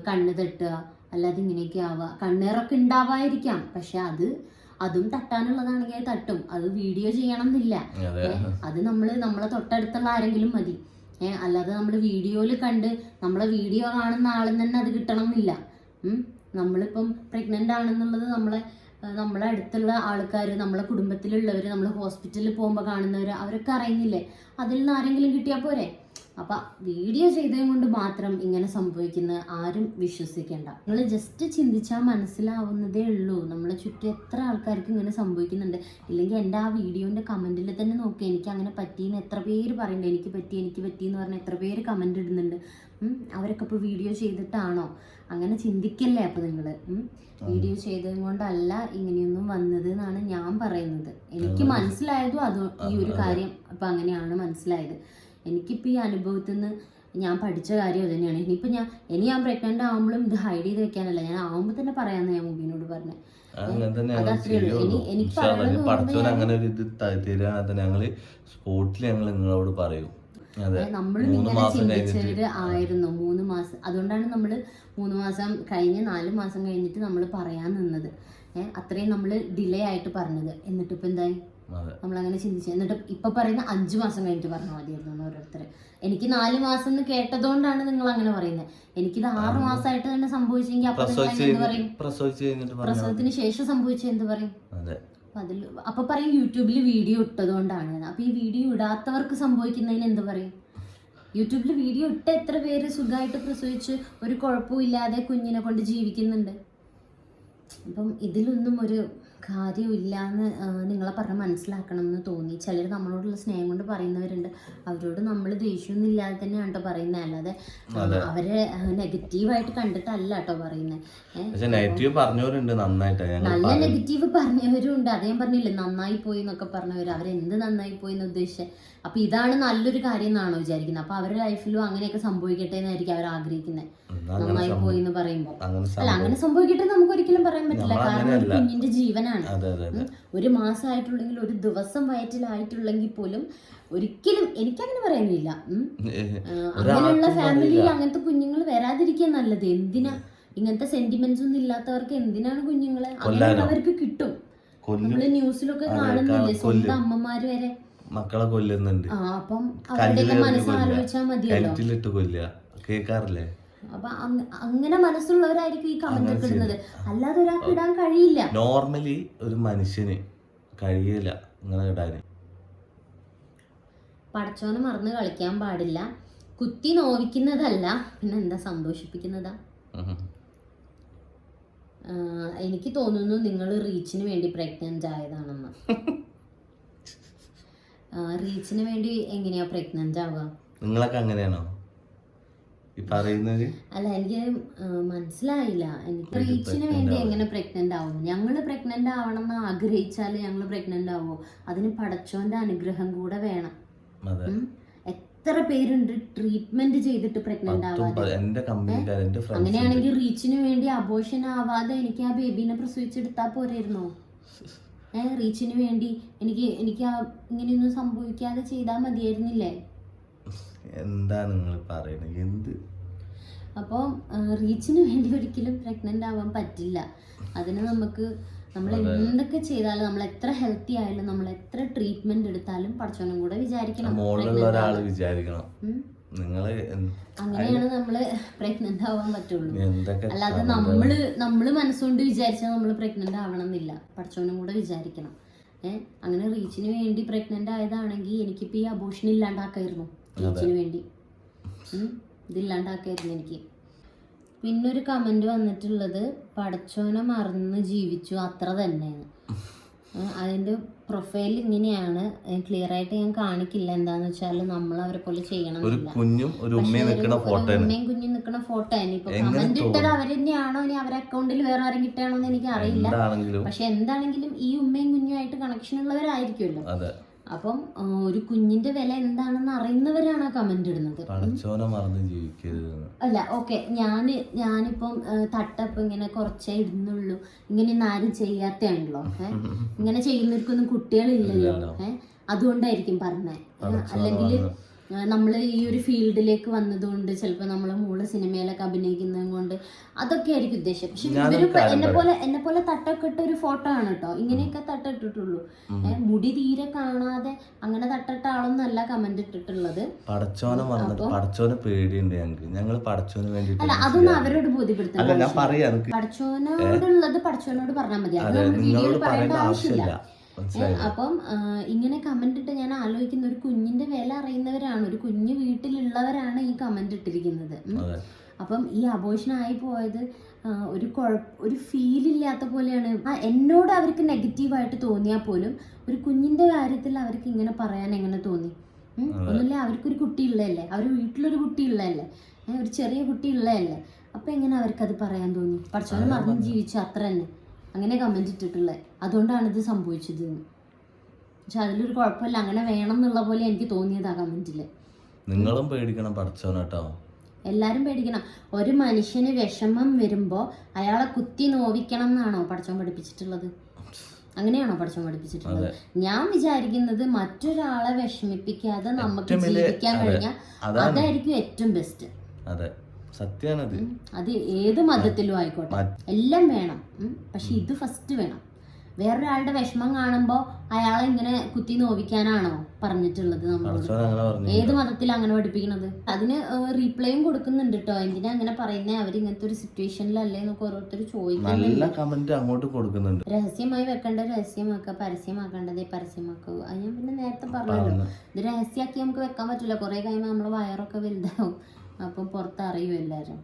കണ്ണ് തട്ടുക, അല്ലാതെ ഇങ്ങനെയൊക്കെ ആവുക. കണ്ണേറൊക്കെ ഉണ്ടാവാതിരിക്കാം, പക്ഷെ അതും തട്ടാനുള്ളതാണെങ്കിൽ അത് തട്ടും. അത് വീഡിയോ ചെയ്യണം എന്നില്ല. അത് നമ്മളെ തൊട്ടടുത്തുള്ള ആരെങ്കിലും മതി. അല്ലാതെ നമ്മൾ വീഡിയോയിൽ കണ്ട് നമ്മളെ വീഡിയോ കാണുന്ന ആളിൽ തന്നെ അത് കിട്ടണം എന്നില്ല. നമ്മളിപ്പം പ്രഗ്നൻ്റ് ആണെന്നുള്ളത് നമ്മളെ അടുത്തുള്ള ആൾക്കാർ, നമ്മളെ കുടുംബത്തിലുള്ളവർ, നമ്മൾ ഹോസ്പിറ്റലിൽ പോകുമ്പോൾ കാണുന്നവർ, അവരൊക്കെ അറിയുന്നില്ലേ? അതിൽ നിന്ന് ആരെങ്കിലും കിട്ടിയാൽ പോരെ? അപ്പം വീഡിയോ ചെയ്തത് കൊണ്ട് മാത്രം ഇങ്ങനെ സംഭവിക്കുന്നത് ആരും വിശ്വസിക്കേണ്ട. നിങ്ങൾ ജസ്റ്റ് ചിന്തിച്ചാൽ മനസ്സിലാവുന്നതേ ഉള്ളൂ നമ്മളെ ചുറ്റും എത്ര ആൾക്കാർക്ക് ഇങ്ങനെ സംഭവിക്കുന്നുണ്ട്. ഇല്ലെങ്കിൽ എൻ്റെ ആ വീഡിയോൻ്റെ കമൻറ്റിൽ തന്നെ നോക്കുക, എനിക്ക് അങ്ങനെ പറ്റിയെന്ന് എത്ര പേര് പറയുന്നുണ്ട്. എനിക്ക് പറ്റി എന്ന് പറഞ്ഞാൽ എത്ര പേര് കമൻറ്റ് ഇടുന്നുണ്ട്. അവരൊക്കെ ഇപ്പോൾ വീഡിയോ ചെയ്തിട്ടാണോ? അങ്ങനെ ചിന്തിക്കല്ലേ. അപ്പോൾ നിങ്ങൾ വീഡിയോ ചെയ്തത് കൊണ്ടല്ല ഇങ്ങനെയൊന്നും വന്നത് എന്നാണ് ഞാൻ പറയുന്നത്. എനിക്ക് മനസ്സിലായതും അത് ഈ ഒരു കാര്യം ഇപ്പം അങ്ങനെയാണ് മനസ്സിലായത്. എനിക്കിപ്പോൾ ഈ അനുഭവത്തിൽ നിന്ന് ഞാൻ പഠിച്ച കാര്യം അത് തന്നെയാണ്. ഇനി ഞാൻ പ്രഗ്നന്റ് ആകുമ്പോഴും ഇത് ഹൈഡ് ചെയ്ത് വെക്കാനല്ല, ഞാൻ ആവുമ്പോൾ തന്നെ പറയാമെന്ന് ഞാൻ മുബീനോട് പറഞ്ഞു. എനിക്ക് ഞങ്ങള് സ്പോട്ടിൽ ഞങ്ങൾ നിങ്ങളോട് പറയും. നമ്മളും ഇങ്ങനെ ചിന്തിച്ചവര് ആയിരുന്നു 3 മാസം. അതുകൊണ്ടാണ് നമ്മള് 3 മാസം കഴിഞ്ഞ് 4 മാസം കഴിഞ്ഞിട്ട് നമ്മൾ പറയാൻ നിന്നത്. അത്രയും നമ്മൾ ഡിലേ ആയിട്ട് പറഞ്ഞത്. എന്നിട്ട് ഇപ്പൊ എന്തായി, നമ്മളങ്ങനെ ചിന്തിച്ചു. എന്നിട്ട് ഇപ്പൊ പറയുന്ന 5 മാസം കഴിഞ്ഞിട്ട് പറഞ്ഞാൽ മതിയായിരുന്നു ഓരോരുത്തർ. എനിക്ക് 4 മാസം എന്ന് കേട്ടതുകൊണ്ടാണ് നിങ്ങൾ അങ്ങനെ പറയുന്നത്. എനിക്കിത് 6 മാസമായിട്ട് തന്നെ സംഭവിച്ചെങ്കിൽ അപ്പൊ എന്ത് പറയും? പ്രസവത്തിന് ശേഷം സംഭവിച്ചത് എന്ത് പറയും? അപ്പൊ പറയും യൂട്യൂബിൽ വീഡിയോ ഇട്ടതുകൊണ്ടാണ്. അപ്പൊ ഈ വീഡിയോ ഇടാത്തവർക്ക് സംഭവിക്കുന്നതിന് എന്ത് പറയും? യൂട്യൂബിൽ വീഡിയോ ഇട്ട എത്ര പേര് സുഖമായിട്ട് പ്രസവിച്ച് ഒരു കുഴപ്പമില്ലാതെ കുഞ്ഞിനെ കൊണ്ട് ജീവിക്കുന്നുണ്ട്. അപ്പം ഇതിലൊന്നും ഒരു കാര്യമില്ലാന്ന് നിങ്ങളെ പറഞ്ഞ് മനസ്സിലാക്കണം എന്ന് തോന്നി. ചിലർ നമ്മളോടുള്ള സ്നേഹം കൊണ്ട് പറയുന്നവരുണ്ട്. അവരോട് നമ്മൾ ദേഷ്യമൊന്നും ഇല്ലാതെ തന്നെയാണ് കേട്ടോ പറയുന്നത്, അല്ലാതെ അവരെ നെഗറ്റീവായിട്ട് കണ്ടിട്ടല്ല കേട്ടോ പറയുന്നത്. നല്ല നെഗറ്റീവ് പറഞ്ഞവരും ഉണ്ട്. അതേ പറഞ്ഞില്ലേ, നന്നായി പോയി എന്നൊക്കെ പറഞ്ഞവർ. അവരെന്ത് നന്നായി പോയി എന്ന് ഉദ്ദേശിച്ചത്? അപ്പൊ ഇതാണ് നല്ലൊരു കാര്യം എന്നാണോ വിചാരിക്കുന്നത്? അപ്പൊ അവരുടെ ലൈഫിലും അങ്ങനെയൊക്കെ സംഭവിക്കട്ടെ എന്നായിരിക്കും അവർ ആഗ്രഹിക്കുന്നത്. നന്നായി പോയി എന്ന് പറയുമ്പോ അല്ല, അങ്ങനെ സംഭവിക്കട്ടെ നമുക്ക് ഒരിക്കലും പറയാൻ പറ്റില്ല. കാരണം ഒരു കുഞ്ഞിന്റെ ജീവനാണ്. 1 മാസമായിട്ടുള്ളെങ്കിൽ, 1 ദിവസം വയറ്റിലായിട്ടുള്ളെങ്കിൽ പോലും ഒരിക്കലും എനിക്കങ്ങനെ പറയാനില്ല. അങ്ങനെയുള്ള ഫാമിലിയിൽ അങ്ങനത്തെ കുഞ്ഞുങ്ങൾ വരാതിരിക്കാൻ നല്ലത്. എന്തിനാ ഇങ്ങനത്തെ സെന്റിമെന്റ്സ് ഒന്നും ഇല്ലാത്തവർക്ക് എന്തിനാണ് കുഞ്ഞുങ്ങളെ? അങ്ങനെയുള്ളവർക്ക് കിട്ടും. നമ്മള് ന്യൂസിലൊക്കെ കാണുന്നില്ലേ, സ്വന്തം അമ്മമാര് വരെ മക്കളെ കൊല്ലുന്നുണ്ട്. അപ്പം അവരുടെയൊക്കെ മനസ്സ് ആലോചിച്ചാൽ മതിയല്ലോ. കേൾക്കാറില്ലേ? അപ്പൊ അങ്ങനെ മനസ്സുള്ളവരായിരിക്കും ഈ കമന്റ് ഒക്കെ ഇടുന്നത്, അല്ലാതെ ഒരാൾക്ക് ഇടാൻ കഴിയില്ല. നോർമലി ഒരു മനുഷ്യന് കഴിയില്ല ഇങ്ങനെ ഇടാന്. പടച്ചോനെ മറന്ന് കളിക്കാൻ പാടില്ല. കുത്തി നോവിക്കുന്നതല്ല, പിന്നെ എന്താ സന്തോഷിപ്പിക്കുന്നതാ. എനിക്ക് തോന്നുന്നു നിങ്ങൾ റീച്ചിന് വേണ്ടി പ്രഗ്നന്റ് ആയതാണെന്ന്. റീച്ചിന് വേണ്ടി എങ്ങനെയാ പ്രഗ്നന്റ് ആവുക? നിങ്ങളൊക്കെ അങ്ങനെയാണോ ഈ പറയുന്നത്? അല്ല, എനിക്ക് മനസ്സിലായില്ല. എനിക്ക് റീച്ചിന് വേണ്ടി എങ്ങനെ പ്രഗ്നന്റ് ആവും? ഞങ്ങള് പ്രഗ്നന്റ് ആവണം എന്ന് ആഗ്രഹിച്ചാല് ഞങ്ങള് പ്രഗ്നന്റ് ആവുമോ? അതിന് പടച്ചോന്റെ അനുഗ്രഹം കൂടെ വേണം. എത്ര പേരുണ്ട് ട്രീറ്റ്മെന്റ് ചെയ്തിട്ട് പ്രഗ്നന്റ് ആവാതെ. അങ്ങനെയാണെങ്കിൽ റീച്ചിന് വേണ്ടി അബോർഷൻ ആവാതെ എനിക്ക് ആ ബേബീനെ പ്രസവിച്ചെടുത്താൽ പോരായിരുന്നോ? റീച്ചിന് വേണ്ടി എനിക്ക് ഇങ്ങനെയൊന്നും സംഭവിക്കാതെ ചെയ്താൽ മതിയായിരുന്നില്ലേ? എന്താ നിങ്ങൾ പറയുന്നത്? എന്ത്? അപ്പോൾ റീച്ചിന് വേണ്ടി ഒരിക്കലും പ്രഗ്നന്റ് ആവാൻ പറ്റില്ല. അതിന് നമ്മൾ എന്തൊക്കെ ചെയ്താലും, നമ്മൾ എത്ര ഹെൽത്തി ആയാലും, നമ്മൾ എത്ര ട്രീറ്റ്മെന്റ് എടുത്താലും പടച്ചോനും കൂടെ വിചാരിക്കണം. അങ്ങനെയാണ് നമ്മള് പ്രഗ്നന്റ് ആവാൻ പറ്റുള്ളൂ. അല്ലാതെ നമ്മള് മനസ്സുകൊണ്ട് വിചാരിച്ചാൽ നമ്മൾ പ്രഗ്നന്റ് ആവണം എന്നില്ല. പടച്ചോനും കൂടെ വിചാരിക്കണം. അങ്ങനെ റീച്ചിന് വേണ്ടി പ്രഗ്നന്റ് ആയതാണെങ്കിൽ എനിക്കിപ്പോ ഈ അബോർഷൻ ഇല്ലാണ്ടാക്കായിരുന്നു. റീച്ചിന് വേണ്ടി ഇതില്ലാണ്ടാക്കായിരുന്നു എനിക്ക്. പിന്നൊരു കമന്റ് വന്നിട്ടുള്ളത്, പടച്ചോനെ മറന്ന് ജീവിച്ചു അത്ര തന്നെയാണ്. അതിന്റെ പ്രൊഫൈൽ ഇങ്ങനെയാണ്. ക്ലിയർ ആയിട്ട് ഞാൻ കാണിക്കില്ല. എന്താന്ന് വെച്ചാൽ നമ്മൾ അവരെ പോലെ ചെയ്യണം. ഉമ്മയും കുഞ്ഞും നിൽക്കുന്ന ഫോട്ടോ. ഇനിയിപ്പോ കമന്റ് ഇട്ടത് അവർ തന്നെയാണോ, ഇനി അവരെ അക്കൗണ്ടിൽ വേറെ ആരും കിട്ടുകയാണോ എന്ന് എനിക്ക് അറിയില്ല. പക്ഷെ എന്താണെങ്കിലും ഈ ഉമ്മയും കുഞ്ഞുമായിട്ട് കണക്ഷൻ ഉള്ളവരായിരിക്കുമല്ലോ. അപ്പം ഒരു കുഞ്ഞിന്റെ വില എന്താണെന്ന് അറിയുന്നവരാണ് ആ കമന്റ് ഇടുന്നത്. അല്ല, ഓക്കെ, ഞാനിപ്പം തട്ടപ്പ് ഇങ്ങനെ കുറച്ചേ ഇടുന്നുള്ളൂ, ഇങ്ങനെയൊന്നും ആരും ചെയ്യാത്തയാണല്ലോ. ഇങ്ങനെ ചെയ്യുന്നവർക്കൊന്നും കുട്ടികളില്ലല്ലോ. അതുകൊണ്ടായിരിക്കും പറഞ്ഞത്. അല്ലെങ്കിൽ നമ്മൾ ഈ ഒരു ഫീൽഡിലേക്ക് വന്നതുകൊണ്ട്, ചിലപ്പോൾ നമ്മളെ മോള് സിനിമയിലൊക്കെ അഭിനയിക്കുന്നത് കൊണ്ട് അതൊക്കെ ആയിരിക്കും ഉദ്ദേശം. പക്ഷെ ഇവര് എന്നെ പോലെ തട്ടൊക്കെ ഇട്ട ഒരു ഫോട്ടോ ആണ് കേട്ടോ. ഇങ്ങനെയൊക്കെ തട്ടിട്ടിട്ടുള്ളൂ. മുടി തീരെ കാണാതെ അങ്ങനെ തട്ടിട്ട ആളൊന്നല്ല കമന്റ് ഇട്ടിട്ടുള്ളത്. അല്ല, അതൊന്നും അവരോട് ബോധ്യപ്പെടുത്തണം. പടച്ചോനോടുള്ളത് പടച്ചോനോട് പറഞ്ഞാൽ മതി. അത് നമ്മൾ വീഡിയോയിൽ പറയേണ്ട ആവശ്യമില്ല. അപ്പം ഇങ്ങനെ കമന്റ് ഇട്ട് ഞാൻ ആലോചിക്കുന്ന, ഒരു കുഞ്ഞിന്റെ വില അറിയുന്നവരാണ്, ഒരു കുഞ്ഞ് വീട്ടിലുള്ളവരാണ് ഈ കമന്റ് ഇട്ടിരിക്കുന്നത്. അപ്പം ഈ അബോർഷനായി പോയത് ഒരു ഫീലില്ലാത്ത പോലെയാണ്. എന്നോട് അവർക്ക് നെഗറ്റീവായിട്ട് തോന്നിയാൽ പോലും ഒരു കുഞ്ഞിന്റെ കാര്യത്തിൽ അവർക്ക് ഇങ്ങനെ പറയാൻ എങ്ങനെ തോന്നി? ഒന്നുമില്ല, അവർക്കൊരു കുട്ടി ഉള്ളതല്ലേ, അവർ വീട്ടിലൊരു കുട്ടി ഉള്ളതല്ലേ, ഒരു ചെറിയ കുട്ടി ഉള്ളതല്ലേ. അപ്പൊ എങ്ങനെ അവർക്കത് പറയാൻ തോന്നി? പടച്ചോനെ മറന്ന് ജീവിച്ചു അത്ര തന്നെ. അങ്ങനെ കമന്റ് ഇട്ടിട്ടുള്ളത്. അതുകൊണ്ടാണ് ഇത് സംഭവിച്ചത്. പക്ഷെ അതിലൊരു കുഴപ്പമില്ല, അങ്ങനെ വേണം എന്നുള്ള പോലെ എനിക്ക് തോന്നിയത് ആ കമന്റില്. നിങ്ങളും പേടിക്കണം പടച്ചോനട്ടോ. എല്ലാരും പേടിക്കണം. ഒരു മനുഷ്യന് വിഷമം വരുമ്പോ അയാളെ കുത്തി നോവിക്കണം എന്നാണോ പടച്ചോൻ പഠിപ്പിച്ചിട്ടുള്ളത്? അങ്ങനെയാണോ പടച്ചോൻ പഠിപ്പിച്ചിട്ടുള്ളത്? ഞാൻ വിചാരിക്കുന്നത് മറ്റൊരാളെ വിഷമിപ്പിക്കാതെ നമുക്ക് ജീവിക്കാൻ കഴിഞ്ഞാൽ അതായിരിക്കും ഏറ്റവും ബെസ്റ്റ്. അതെ, സത്യാണത്. അത് ഏത് മതത്തിലും ആയിക്കോട്ടെ, എല്ലാം വേണം. പക്ഷെ ഇത് ഫസ്റ്റ് വേണം. വേറൊരാളുടെ വിഷമം കാണുമ്പോ അയാളെ ഇങ്ങനെ കുത്തി നോവിക്കാനാണോ പറഞ്ഞിട്ടുള്ളത്? നമ്മളോട് ഏത് മതത്തിൽ അങ്ങനെ പഠിപ്പിക്കണത്? അതിന് റീപ്ലൈയും കൊടുക്കുന്നുണ്ട് കേട്ടോ. എന്തിനാ അങ്ങനെ പറയുന്നത്, അവർ ഇങ്ങനത്തെ ഒരു സിറ്റുവേഷനിലല്ലേ എന്നൊക്കെ ഓരോരുത്തർ ചോദിക്കുന്നുണ്ട്. രഹസ്യമായി വെക്കേണ്ട രഹസ്യമാക്കുക, പരസ്യമാക്കേണ്ടത് പരസ്യമാക്കുക. അത് ഞാൻ പിന്നെ നേരത്തെ പറഞ്ഞല്ലോ, ഇത് രഹസ്യമാക്കി നമുക്ക് വെക്കാൻ പറ്റില്ല. കുറെ കഴിയുമ്പോൾ നമ്മളെ വയറൊക്കെ വലുതാവും, അപ്പം പുറത്തറിയും എല്ലാവരും.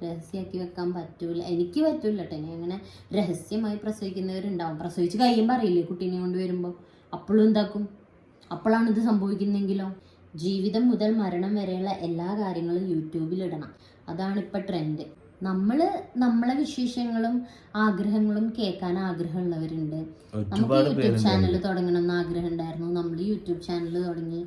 രഹസ്യമാക്കി വെക്കാൻ പറ്റൂല, എനിക്ക് പറ്റൂല കേട്ടോ. ഇനി അങ്ങനെ രഹസ്യമായി പ്രസവിക്കുന്നവരുണ്ടാവും. പ്രസവിച്ച് കഴിയുമ്പോൾ അറിയില്ലേ കുട്ടീനെ കൊണ്ട് വരുമ്പോൾ, അപ്പോഴും എന്താക്കും, അപ്പോഴാണ് ഇത് സംഭവിക്കുന്നെങ്കിലോ. ജീവിതം മുതൽ മരണം വരെയുള്ള എല്ലാ കാര്യങ്ങളും യൂട്യൂബിലിടണം, അതാണ് ഇപ്പം ട്രെൻഡ്. നമ്മളെ വിശേഷങ്ങളും ആഗ്രഹങ്ങളും കേൾക്കാൻ ആഗ്രഹമുള്ളവരുണ്ട്. നമുക്ക് യൂട്യൂബ് ചാനൽ തുടങ്ങണം എന്ന് ആഗ്രഹം ഉണ്ടായിരുന്നു. നമ്മൾ യൂട്യൂബ് ചാനൽ തുടങ്ങി.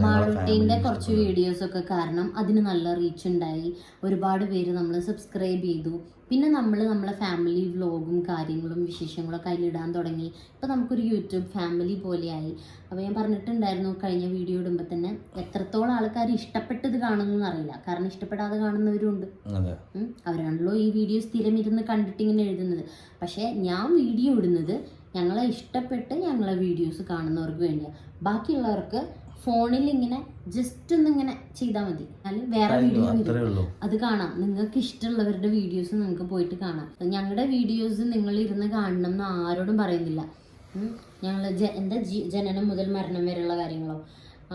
മാളൂട്ടിന്റെ കുറച്ച് വീഡിയോസ് ഒക്കെ കാരണം അതിന് നല്ല റീച്ച് ഉണ്ടായി. ഒരുപാട് പേര് നമ്മൾ സബ്സ്ക്രൈബ് ചെയ്തു. പിന്നെ നമ്മളെ ഫാമിലി വ്ലോഗും കാര്യങ്ങളും വിശേഷങ്ങളൊക്കെ അതിലിടാൻ തുടങ്ങി. ഇപ്പം നമുക്കൊരു യൂട്യൂബ് ഫാമിലി പോലെയായി. അപ്പോൾ ഞാൻ പറഞ്ഞിട്ടുണ്ടായിരുന്നു കഴിഞ്ഞ വീഡിയോ ഇടുമ്പോൾ തന്നെ, എത്രത്തോളം ആൾക്കാർ ഇഷ്ടപ്പെട്ടത് കാണുന്നു അറിയില്ല. കാരണം ഇഷ്ടപ്പെടാതെ കാണുന്നവരുണ്ട്. അവരാണല്ലോ ഈ വീഡിയോ സ്ഥിരം ഇരുന്ന് കണ്ടിട്ട് ഇങ്ങനെ എഴുതുന്നത്. പക്ഷേ ഞാൻ വീഡിയോ ഇടുന്നത് ഞങ്ങളെ ഇഷ്ടപ്പെട്ട് ഞങ്ങളെ വീഡിയോസ് കാണുന്നവർക്ക് വേണ്ടിയാണ്. ബാക്കിയുള്ളവർക്ക് ഫോണിൽ ഇങ്ങനെ ജസ്റ്റ് ഒന്നിങ്ങനെ ചെയ്താൽ മതി, അല്ലെങ്കിൽ വേറെ വീഡിയോ വരും, അത് കാണാം. നിങ്ങൾക്ക് ഇഷ്ടമുള്ളവരുടെ വീഡിയോസ് നിങ്ങൾക്ക് പോയിട്ട് കാണാം. ഞങ്ങളുടെ വീഡിയോസ് നിങ്ങൾ ഇരുന്ന് കാണണം എന്ന് ആരോടും പറയുന്നില്ല. ഞങ്ങൾ എൻ്റെ ജനനം മുതൽ മരണം വരെയുള്ള കാര്യങ്ങളോ.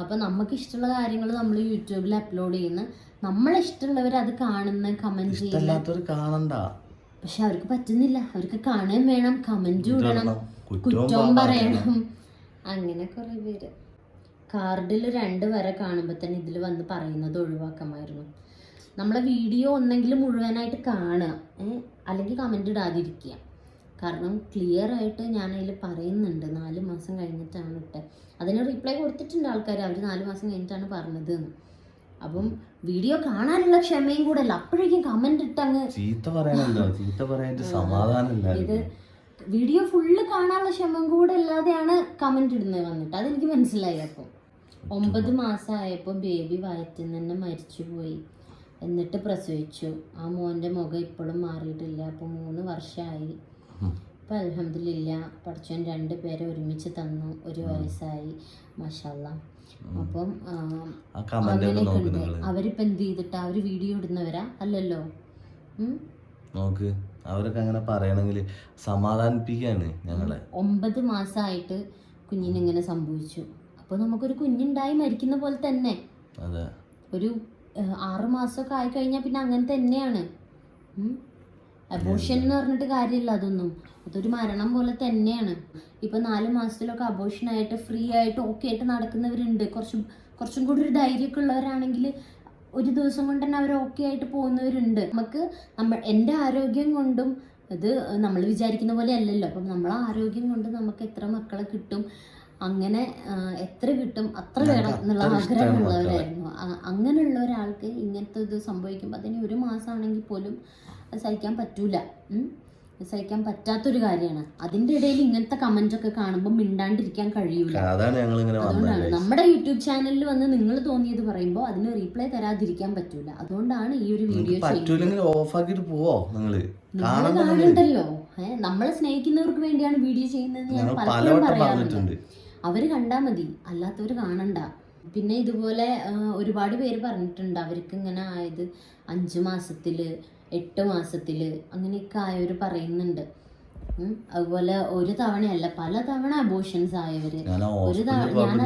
അപ്പോൾ നമുക്ക് ഇഷ്ടമുള്ള കാര്യങ്ങൾ നമ്മൾ യൂട്യൂബിൽ അപ്ലോഡ് ചെയ്യുന്ന, നമ്മളിഷ്ടമുള്ളവർ അത് കാണുന്ന, കമൻറ്റ് ചെയ്യുന്ന. പക്ഷെ അവർക്ക് പറ്റുന്നില്ല. അവർക്ക് കാണുകയും വേണം, കമൻറ്റും ഇടണം, കുറ്റവും പറയണം. അങ്ങനെ കുറേ പേര് കാർഡിൽ 2 വര കാണുമ്പോൾ തന്നെ ഇതിൽ വന്ന് പറയുന്നത് ഒഴിവാക്കാമായിരുന്നു. നമ്മളെ വീഡിയോ ഒന്നെങ്കിലും മുഴുവനായിട്ട് കാണുക, അല്ലെങ്കിൽ കമൻ്റ് ഇടാതിരിക്കുക. കാരണം ക്ലിയർ ആയിട്ട് ഞാൻ അതിൽ പറയുന്നുണ്ട് 4 മാസം കഴിഞ്ഞിട്ടാണ് ഇട്ടത്. അതിന് റിപ്ലൈ കൊടുത്തിട്ടുണ്ട് ആൾക്കാർ, അവർ 4 മാസം കഴിഞ്ഞിട്ടാണ് പറഞ്ഞത് എന്ന്. അപ്പം വീഡിയോ കാണാനുള്ള ക്ഷമയും കൂടെ അല്ല, അപ്പോഴേക്കും കമന്റ് ഇട്ടങ്ങ് ഇത് വീഡിയോ ഫുള്ള് കാണാനുള്ള ക്ഷമം കൂടെ അല്ലാതെയാണ് കമന്റ് ഇടുന്നത് വന്നിട്ട്. അതെനിക്ക് മനസ്സിലായി. അപ്പം 9 മാസമായപ്പോൾ ബേബി വയറ്റിൽ നിന്ന് തന്നെ മരിച്ചുപോയി. എന്നിട്ട് പ്രസവിച്ചു. ആ മോൻ്റെ മുഖം ഇപ്പോഴും മാറിയിട്ടില്ല. അപ്പോൾ 3 വർഷമായി. ഇപ്പം അൽഹംദുലില്ലാ പടച്ചോൻ 2 പേരെ ഒരുമിച്ച് തന്നു. 1 വയസ്സായി, മാഷാല്ലാ. അപ്പം അങ്ങനെയൊക്കെ ഉണ്ട്. അവരിപ്പോൾ എന്ത് ചെയ്തിട്ടാ? അവർ വീഡിയോ ഇടുന്നവരാ? അല്ലല്ലോ. നോക്ക്, അവരൊക്കെ അങ്ങനെ പറയണമെങ്കിൽ സമാധാനിപ്പിക്കുകയാണ് ഞങ്ങളെ. 9 മാസമായിട്ട് കുഞ്ഞിനെങ്ങനെ സംഭവിച്ചു. അപ്പോൾ നമുക്കൊരു കുഞ്ഞുണ്ടായി മരിക്കുന്ന പോലെ തന്നെ. ഒരു 6 മാസമൊക്കെ ആയിക്കഴിഞ്ഞാൽ പിന്നെ അങ്ങനെ തന്നെയാണ്. അബോഷൻ എന്ന് പറഞ്ഞിട്ട് കാര്യമില്ല. അതൊരു മരണം പോലെ തന്നെയാണ്. ഇപ്പം 4 മാസത്തിലൊക്കെ അബോഷനായിട്ട് ഫ്രീ ആയിട്ട് ഓക്കെ ആയിട്ട് നടക്കുന്നവരുണ്ട്. കുറച്ചും കൂടി ഒരു ധൈര്യമൊക്കെ ഉള്ളവരാണെങ്കിൽ ഒരു ദിവസം കൊണ്ട് തന്നെ അവർ ഓക്കെ ആയിട്ട് പോകുന്നവരുണ്ട്. എൻ്റെ ആരോഗ്യം കൊണ്ടും ഇത് നമ്മൾ വിചാരിക്കുന്ന പോലെ അല്ലല്ലോ. അപ്പം നമ്മളെ ആരോഗ്യം കൊണ്ട് നമുക്ക് എത്ര മക്കളെ കിട്ടും, അങ്ങനെ എത്ര കിട്ടും അത്ര വേണം എന്നുള്ള ആഗ്രഹമുള്ളവരായിരുന്നു. അങ്ങനെയുള്ള ഒരാൾക്ക് ഇങ്ങനത്തെ ഇത് സംഭവിക്കുമ്പോൾ അതിന് 1 മാസമാണെങ്കിൽ പോലും സഹിക്കാൻ പറ്റൂല. സഹിക്കാൻ പറ്റാത്തൊരു കാര്യമാണ്. അതിൻ്റെ ഇടയിൽ ഇങ്ങനത്തെ കമന്റ് ഒക്കെ കാണുമ്പോൾ മിണ്ടാണ്ടിരിക്കാൻ കഴിയൂല. അതുകൊണ്ടാണ് നമ്മുടെ യൂട്യൂബ് ചാനലിൽ വന്ന് നിങ്ങൾ തോന്നിയത് പറയുമ്പോൾ അതിന് റീപ്ലൈ തരാതിരിക്കാൻ പറ്റൂല. അതുകൊണ്ടാണ് ഈ ഒരു വീഡിയോ കാണണ്ടല്ലോ. നമ്മളെ സ്നേഹിക്കുന്നവർക്ക് വേണ്ടിയാണ് വീഡിയോ ചെയ്യുന്നത്. ഞാൻ പലപ്പോഴും പറയാറുണ്ട്, അവര് കണ്ടാൽ മതി, അല്ലാത്തവർ കാണണ്ട. പിന്നെ ഇതുപോലെ ഒരുപാട് പേര് പറഞ്ഞിട്ടുണ്ട് അവർക്ക് ഇങ്ങനെ ആയത് 5 മാസത്തില് 8 മാസത്തില് അങ്ങനെയൊക്കെ ആയവർ പറയുന്നുണ്ട്. അതുപോലെ ഒരു തവണയല്ല പല തവണ അബോഷൻസ് ആയവര്. ഒരു തവണ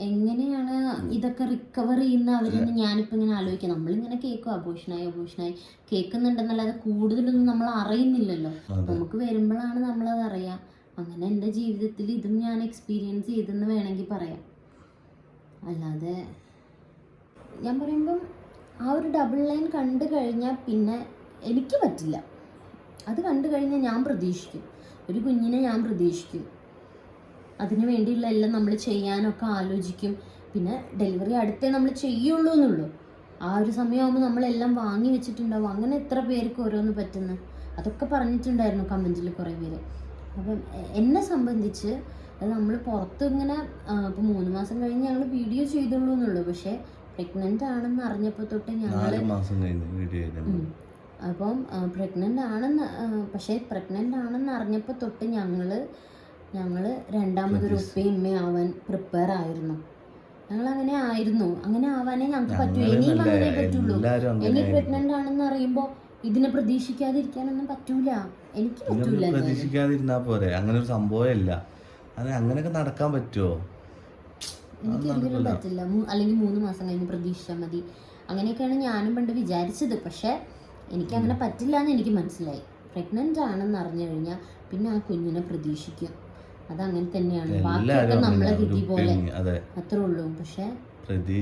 എങ്ങനെയാണ് ഇതൊക്കെ റിക്കവർ ചെയ്യുന്ന അവരെന്ന് ഞാനിപ്പോൾ ഇങ്ങനെ ആലോചിക്കാം. നമ്മളിങ്ങനെ കേൾക്കും അബോഷനായി കേൾക്കുന്നുണ്ടെന്നല്ലാതെ കൂടുതലൊന്നും നമ്മൾ അറിയുന്നില്ലല്ലോ. നമുക്ക് വരുമ്പോഴാണ് നമ്മളത് അറിയാം. അങ്ങനെ എൻ്റെ ജീവിതത്തിൽ ഇതും ഞാൻ എക്സ്പീരിയൻസ് ചെയ്തെന്ന് വേണമെങ്കിൽ പറയാം. അല്ലാതെ ഞാൻ പറയുമ്പം ആ ഒരു ഡബിൾ ലൈൻ കണ്ടു കഴിഞ്ഞാൽ പിന്നെ എനിക്ക് പറ്റില്ല. അത് കണ്ടു കഴിഞ്ഞാൽ ഞാൻ പ്രതീക്ഷിക്കും, ഒരു കുഞ്ഞിനെ ഞാൻ പ്രതീക്ഷിക്കും. അതിന് വേണ്ടിയുള്ള എല്ലാം നമ്മൾ ചെയ്യാനൊക്കെ ആലോചിക്കും. പിന്നെ ഡെലിവറി അടുത്തേ നമ്മൾ ചെയ്യുള്ളൂ എന്നുള്ളൂ. ആ ഒരു സമയമാകുമ്പോൾ നമ്മളെല്ലാം വാങ്ങി വെച്ചിട്ടുണ്ടാവും. അങ്ങനെ എത്ര പേർക്ക് ഓരോന്ന് പറ്റുന്നത് അതൊക്കെ പറഞ്ഞിട്ടുണ്ടായിരുന്നു കമൻറ്റിൽ കുറേ പേര്. അപ്പം എന്നെ സംബന്ധിച്ച് അത് നമ്മൾ പുറത്ത് ഇങ്ങനെ ഇപ്പോൾ 3 മാസം കഴിഞ്ഞ് ഞങ്ങൾ വീഡിയോ ചെയ്തുള്ളൂ എന്നുള്ളൂ. പക്ഷേ പ്രഗ്നൻ്റ് ആണെന്ന് അറിഞ്ഞപ്പോൾ തൊട്ട് ഞങ്ങൾ അപ്പം പ്രഗ്നൻ്റ് ആണെന്ന് അറിഞ്ഞപ്പോൾ തൊട്ട് ഞങ്ങൾ രണ്ടാമതൊരു ഉപ്പയമ്മയാവാൻ പ്രിപ്പയർ ആയിരുന്നു. ഞങ്ങൾ അങ്ങനെ ആയിരുന്നു. അങ്ങനെ ആവാനേ ഞങ്ങൾക്ക് പറ്റൂ. ഇനിയും അങ്ങനെ പറ്റുള്ളൂ. ഇനി പ്രഗ്നൻ്റ് ആണെന്ന് അറിയുമ്പോൾ ഇതിനെ പ്രതീക്ഷിക്കാതിരിക്കാനൊന്നും പറ്റൂല. എനിക്ക് പറ്റൂല. പ്രതീക്ഷിക്കാതിരുന്നാ പോരെ, അങ്ങനെ ഒരു സംഭവമില്ല. അങ്ങനെയൊക്കെ നടക്കാൻ പറ്റുമോ? എനിക്ക് ഒരിക്കലും പറ്റില്ല. അല്ലെങ്കിൽ 3 മാസം കഴിഞ്ഞ് പ്രതീക്ഷിച്ചാൽ മതി. അങ്ങനെയൊക്കെയാണ് ഞാനും പണ്ട് വിചാരിച്ചത്. പക്ഷേ എനിക്കങ്ങനെ പറ്റില്ല എന്ന് എനിക്ക് മനസ്സിലായി. പ്രഗ്നൻ്റ് ആണെന്ന് അറിഞ്ഞു കഴിഞ്ഞാൽ പിന്നെ ആ കുഞ്ഞിനെ പ്രതീക്ഷിക്കും. അതങ്ങനെ തന്നെയാണ്. ബാക്കിയൊക്കെ നമ്മളെ വിധി പോലെ അത്രേ ഉള്ളൂ. പക്ഷെ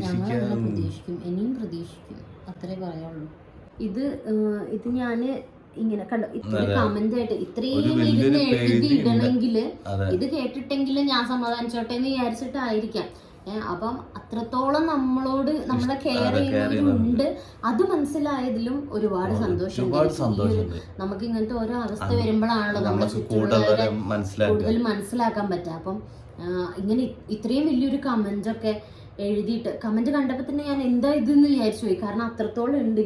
ഞങ്ങളങ്ങനെ പ്രതീക്ഷിക്കും, ഇനിയും പ്രതീക്ഷിക്കും, അത്രേ പറയുള്ളൂ. ഇത് ഞാന് ഇങ്ങനെ കണ്ടു. ഇത്രയും കമന്റ് ആയിട്ട് ഇത്രയും ഇരുന്ന് എഴുതി ഇടണമെങ്കിൽ ഇത് കേട്ടിട്ടെങ്കിലും ഞാൻ സമാധാനിച്ചോട്ടെ എന്ന് വിചാരിച്ചിട്ടായിരിക്കാം. അപ്പം അത്രത്തോളം നമ്മളോട് നമ്മളെ കെയർ ചെയ്യുന്നവരുണ്ട്. അത് മനസ്സിലായതിലും ഒരുപാട് സന്തോഷമുണ്ട്. നമുക്ക് ഇങ്ങനത്തെ ഓരോ അവസ്ഥ വരുമ്പോഴാണല്ലോ നമ്മളെ ചുറ്റുമുള്ളവരെ കൂടുതൽ മനസ്സിലാക്കാൻ പറ്റുക. അപ്പം ഇങ്ങനെ ഇത്രയും വലിയൊരു കമന്റ് എഴുതിയിട്ട് കമന്റ് കണ്ടപ്പോ തന്നെ ഞാൻ എന്താ ഇതെന്ന് വിചാരിച്ചു പോയി. കാരണം അത്രത്തോളം ഉണ്ട്.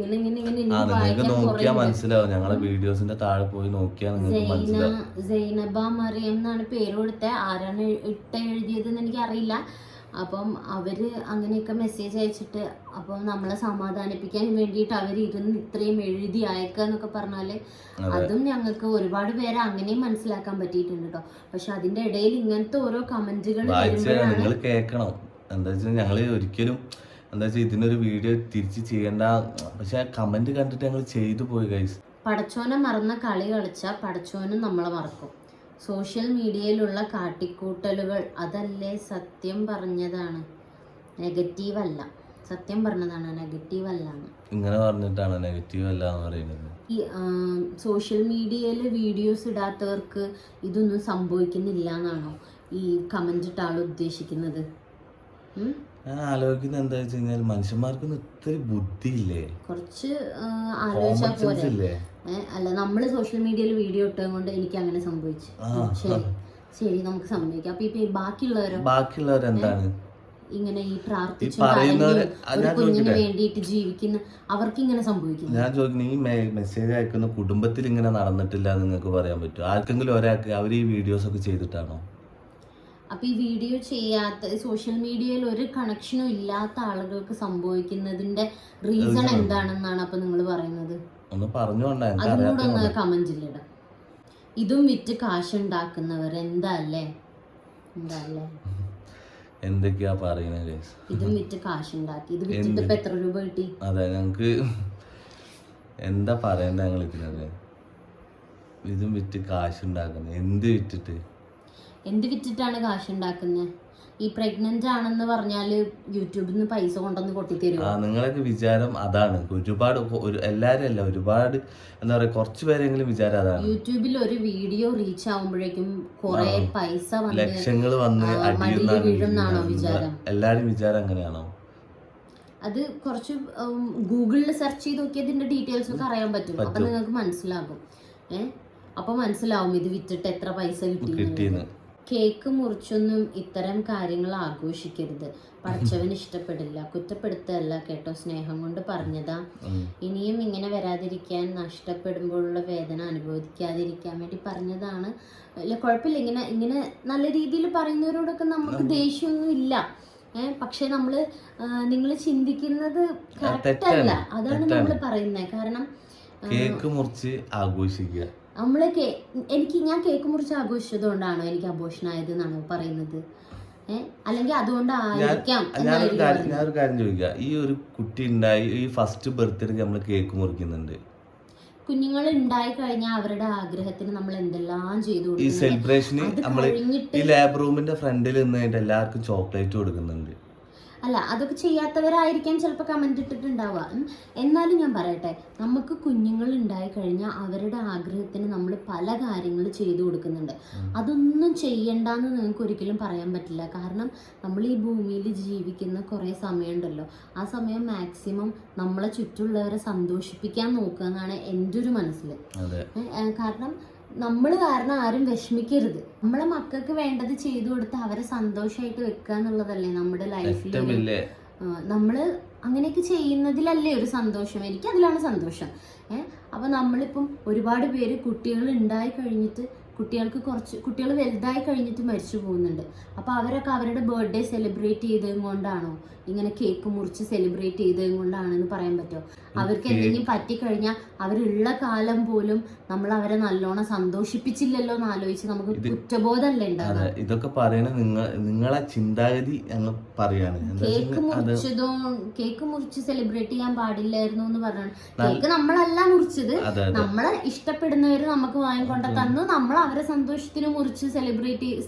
സൈനബ മറിയം എന്നാണ് പേര് കൊടുത്തത്. ആരാണ് എഴുതിയതെന്ന് എനിക്കറിയില്ല. അപ്പം അവര് അങ്ങനെയൊക്കെ മെസ്സേജ് അയച്ചിട്ട് അപ്പം നമ്മളെ സമാധാനിപ്പിക്കാൻ വേണ്ടിയിട്ട് അവരിരുന്ന് ഇത്രയും എഴുതി അയക്കുക എന്നൊക്കെ പറഞ്ഞാല് അതും ഞങ്ങൾക്ക് ഒരുപാട് പേരെ അങ്ങനെയും മനസ്സിലാക്കാൻ പറ്റിയിട്ടുണ്ട് കേട്ടോ. പക്ഷെ അതിന്റെ ഇടയിൽ ഇങ്ങനത്തെ ഓരോ കമന്റുകൾ കേൾക്കണം. എന്താ വെച്ചാൽ ഞങ്ങള് ഒരിക്കലും ഇതിനൊരു വീഡിയോ തിരിച്ച് ചെയ്യണ്ട. പക്ഷെ കമന്റ് കണ്ടിട്ട് ഞങ്ങൾ ചെയ്തു പോയി ഗൈസ്. പടച്ചോനെ മറന്ന കളി കളിച്ച പടച്ചോനും നമ്മളെ മറക്കും. സോഷ്യൽ മീഡിയയിലുള്ള കാട്ടിക്കൂട്ടലുകൾ അതല്ലേ സത്യം പറഞ്ഞതാണ്, നെഗറ്റീവ് അല്ല. സത്യം പറഞ്ഞതാണ്, നെഗറ്റീവ് അല്ല. ഇങ്ങനെ പറഞ്ഞിട്ടാണ് നെഗറ്റീവ് അല്ല എന്ന് പറയുന്നത്. ഈ സോഷ്യൽ മീഡിയയിൽ വീഡിയോസ് ഇടാത്തവർക്ക് ഇതൊന്നും സംഭവിക്കുന്നില്ല എന്നാണോ ഈ കമന്റ് ഇട്ട ആൾ ഉദ്ദേശിക്കുന്നത്? ഞാൻ ആലോചിക്കുന്നത് എന്താ വെച്ച് കഴിഞ്ഞാൽ മനുഷ്യന്മാർക്കൊന്നും ഇത്തിരി ബുദ്ധിയില്ലേ? കുറച്ച് ആലോചിച്ചാൽ പോലെ. അല്ല, നമ്മള് സോഷ്യൽ മീഡിയയിൽ വീഡിയോ ഇട്ടത് കൊണ്ട് എനിക്ക് അങ്ങനെ സംഭവിച്ചു. ശരി നമുക്ക് സംഭവിക്കാം. അപ്പൊ ഇപ്പൊ ബാക്കിയുള്ളവരെന്താണ് ഇങ്ങനെ ഈ പ്രാർത്ഥിച്ചു കുഞ്ഞിന് വേണ്ടിയിട്ട് ജീവിക്കുന്ന അവർക്ക് ഇങ്ങനെ സംഭവിക്കുന്നു? ഞാൻ ചോദിക്കുന്നു, ഈ മെസ്സേജ് അയക്കുന്ന കുടുംബത്തിൽ ഇങ്ങനെ നടന്നിട്ടില്ല നിങ്ങൾക്ക് പറയാൻ പറ്റുമോ? ആർക്കെങ്കിലും ഒരാൾക്ക് അവർ ഈ വീഡിയോസ് ഒക്കെ ചെയ്തിട്ടാണോ? അപ്പൊ ഈ വീഡിയോ ചെയ്യാത്ത സോഷ്യൽ മീഡിയയിൽ ഒരു കണക്ഷനും ഇല്ലാത്ത ആളുകൾക്ക് സംഭവിക്കുന്നതിന്റെ റീസൺ എന്താണെന്നാണ് അപ്പൊ നിങ്ങൾ പറയുന്നത്? അതിനോട് ഒന്ന് കമന്റിലിടാം. ഇതും വിറ്റ് കാശുണ്ടാക്കുന്നവർ എന്താല്ലേ എന്തൊക്കെയാ പറയുന്നത്? ഇതും വിറ്റ് കാശുണ്ടാക്കി. ഇത് വിറ്റിട്ട് ഇപ്പൊ എത്ര രൂപ കിട്ടി? അതെ, ഞങ്ങക്ക് എന്താ പറയണ്ട. ഞങ്ങൾ ഇതും വിറ്റ് കാശുണ്ടാക്കുന്നത് എന്ത് വിറ്റിട്ടാണ് കാശുണ്ടാക്കുന്നത്? ഈ പ്രഗ്നന്റ് ആണെന്ന് പറഞ്ഞാല് യൂട്യൂബിൽ നിന്ന് പൈസ കൊണ്ടുവന്ന് കൊട്ടിത്തരും. നിങ്ങളൊക്കെ വിചാരം അതാണ്. ഒരുപാട് എല്ലാരും അല്ല, ഒരുപാട് എന്താ പറയാ, കുറച്ചു പേരെങ്കിലും വിചാരം അതാണ്. യൂട്യൂബിൽ ഒരു വീഡിയോ റീച്ച് ആവുമ്പോഴേക്കും കുറെ പൈസ ലക്ഷങ്ങൾ വന്ന് വീഴുന്നാണോ വിചാരം? എല്ലാരും വിചാരം അങ്ങനെയാണോ? അത് കുറച്ച് ഗൂഗിളിൽ സെർച്ച് ചെയ്ത് നോക്കിയതിന്റെ ഡീറ്റെയിൽസ് ഒക്കെ അറിയാൻ പറ്റും. അപ്പൊ നിങ്ങൾക്ക് മനസ്സിലാകും. അപ്പൊ മനസ്സിലാവും ഇത് വിറ്റിട്ട് എത്ര പൈസ കിട്ടിയെന്ന്. കേക്ക് മുറിച്ചൊന്നും ഇത്തരം കാര്യങ്ങൾ ആഘോഷിക്കരുത്. പഠിച്ചവന് ഇഷ്ടപ്പെടില്ല. കുറ്റപ്പെടുത്തല്ല കേട്ടോ, സ്നേഹം കൊണ്ട് പറഞ്ഞതാ. ഇനിയും ഇങ്ങനെ വരാതിരിക്കാൻ, നഷ്ടപ്പെടുമ്പോഴുള്ള വേദന അനുഭവിക്കാതിരിക്കാൻ വേണ്ടി പറഞ്ഞതാണ്. ഇല്ല, കുഴപ്പമില്ല. ഇങ്ങനെ നല്ല രീതിയിൽ പറയുന്നവരോടൊക്കെ നമുക്ക് ദേഷ്യമൊന്നും ഇല്ല. പക്ഷെ നിങ്ങൾ ചിന്തിക്കുന്നത് കറക്റ്റ് അല്ല. അതാണ് നമ്മൾ പറയുന്നത്. കാരണം കേക്ക് മുറിച്ച് ആഘോഷിക്കുക. ഞാൻ കേക്ക് മുറിച്ച് ആഘോഷിച്ചത് കൊണ്ടാണോ എനിക്ക് അബോർഷൻ ആയത് എന്നാണോ പറയുന്നത്? അല്ലെങ്കിൽ അതുകൊണ്ടായിരിക്കാം. ഞാനൊരു കാര്യം ചോദിക്കാം. ഈ ഒരു കുട്ടി ഉണ്ടായി, ഈ ഫസ്റ്റ് ബർത്ത്ഡേക്ക് നമ്മൾ കേക്ക് മുറിക്കുന്നുണ്ട്. കുഞ്ഞുങ്ങൾ ഉണ്ടായി കഴിഞ്ഞാൽ അവരുടെ ആഗ്രഹത്തിന് നമ്മൾ എന്തെല്ലാം ചെയ്തു കൊടുക്കും. ഈ സെലിബ്രേഷന് നമ്മൾ ഈ ലാബ് റൂമിന്റെ ഫ്രണ്ടിൽ നിന്നിട്ട് എല്ലാവർക്കും ചോക്ലേറ്റ് കൊടുക്കുന്നുണ്ട്. അല്ല അതൊക്കെ ചെയ്യാത്തവരായിരിക്കാം ചിലപ്പോൾ കമന്റ് ഇട്ടിട്ടുണ്ടാവുക. എന്നാലും ഞാൻ പറയട്ടെ, നമുക്ക് കുഞ്ഞുങ്ങൾ ഉണ്ടായി കഴിഞ്ഞാൽ അവരുടെ ആഗ്രഹത്തിന് നമ്മൾ പല കാര്യങ്ങൾ ചെയ്തു കൊടുക്കുന്നുണ്ട്. അതൊന്നും ചെയ്യണ്ടെന്ന് നിങ്ങൾക്ക് ഒരിക്കലും പറയാൻ പറ്റില്ല. കാരണം നമ്മൾ ഈ ഭൂമിയിൽ ജീവിക്കുന്ന കുറേ സമയമുണ്ടല്ലോ, ആ സമയം മാക്സിമം നമ്മളെ ചുറ്റുമുള്ളവരെ സന്തോഷിപ്പിക്കാൻ നോക്കുക എന്നാണ് എൻ്റെ ഒരു മനസ്സിൽ. കാരണം നമ്മൾ കാരണം ആരും വിഷമിക്കരുത്. നമ്മളെ മക്കൾക്ക് വേണ്ടത് ചെയ്തു കൊടുത്ത് അവരെ സന്തോഷമായിട്ട് വെക്കുക എന്നുള്ളതല്ലേ നമ്മുടെ ലൈഫിൽ. നമ്മള് അങ്ങനെയൊക്കെ ചെയ്യുന്നതിലല്ലേ ഒരു സന്തോഷം. എനിക്ക് അതിലാണ് സന്തോഷം. അപ്പൊ നമ്മളിപ്പം ഒരുപാട് പേര് കുട്ടികൾ ഉണ്ടായി കഴിഞ്ഞിട്ട് കുട്ടികൾ വലുതായി കഴിഞ്ഞിട്ട് മരിച്ചു പോകുന്നുണ്ട്. അപ്പോൾ അവരൊക്കെ അവരുടെ ബർത്ത്ഡേ സെലിബ്രേറ്റ് ചെയ്തതും കൊണ്ടാണോ, ഇങ്ങനെ കേക്ക് മുറിച്ച് സെലിബ്രേറ്റ് ചെയ്തതും കൊണ്ടാണെന്ന് പറയാൻ പറ്റുമോ? അവർക്ക് എന്തെങ്കിലും പറ്റിക്കഴിഞ്ഞാൽ അവരുള്ള കാലം പോലും നമ്മൾ അവരെ നല്ലോണം സന്തോഷിപ്പിച്ചില്ലല്ലോ എന്ന് ആലോചിച്ച് നമുക്ക് കുറ്റബോധമല്ലേ ഉണ്ടാകുക. ഇതൊക്കെ പറയണ നിങ്ങളെ ചിന്താഗതി ഞങ്ങൾ പറയാണ്. കേക്ക് മുറിച്ച് സെലിബ്രേറ്റ് ചെയ്യാൻ പാടില്ലായിരുന്നു എന്ന് പറഞ്ഞാണ്. കേക്ക് നമ്മളല്ല മുറിച്ചത്, നമ്മളെ ഇഷ്ടപ്പെടുന്നവര് നമുക്ക് വാങ്ങിക്കൊണ്ട തന്നു, നമ്മൾ അവരെ സന്തോഷത്തിന് മുറിച്ച്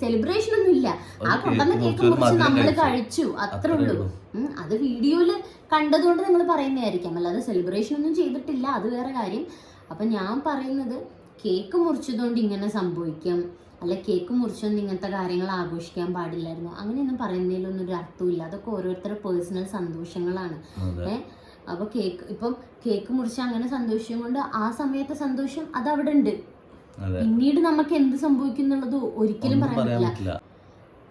സെലിബ്രേഷൻ ഒന്നും ഇല്ല. ആ കൊണ്ടുവന്ന കേക്ക് മുറിച്ച് നമ്മൾ കഴിച്ചു, അത്രേ ഉള്ളൂ. അത് വീഡിയോയില് കണ്ടതുകൊണ്ട് നിങ്ങൾ പറയുന്നതായിരിക്കാം, അല്ലാതെ സെലിബ്രേഷൻ ഒന്നും ചെയ്തിട്ടില്ല, അത് വേറെ കാര്യം. അപ്പൊ ഞാൻ പറയുന്നത്, കേക്ക് മുറിച്ചതുകൊണ്ട് ഇങ്ങനെ സംഭവിക്കാം, അല്ലെ കേക്ക് മുറിച്ചൊന്നും ഇങ്ങനത്തെ കാര്യങ്ങൾ ആഘോഷിക്കാൻ പാടില്ലായിരുന്നു, അങ്ങനെയൊന്നും പറയുന്നതിലൊന്നും ഒരു അർത്ഥമില്ല. അതൊക്കെ ഓരോരുത്തരുടെ പേഴ്സണൽ സന്തോഷങ്ങളാണ്. അപ്പൊ കേക്ക് മുറിച്ച് അങ്ങനെ സന്തോഷം കൊണ്ട് ആ സമയത്തെ സന്തോഷം അത് അവിടെ ഉണ്ട്. പിന്നീട് നമുക്ക് എന്ത് സംഭവിക്കുന്നുള്ളത് ഒരിക്കലും പറയാൻ പറ്റില്ല.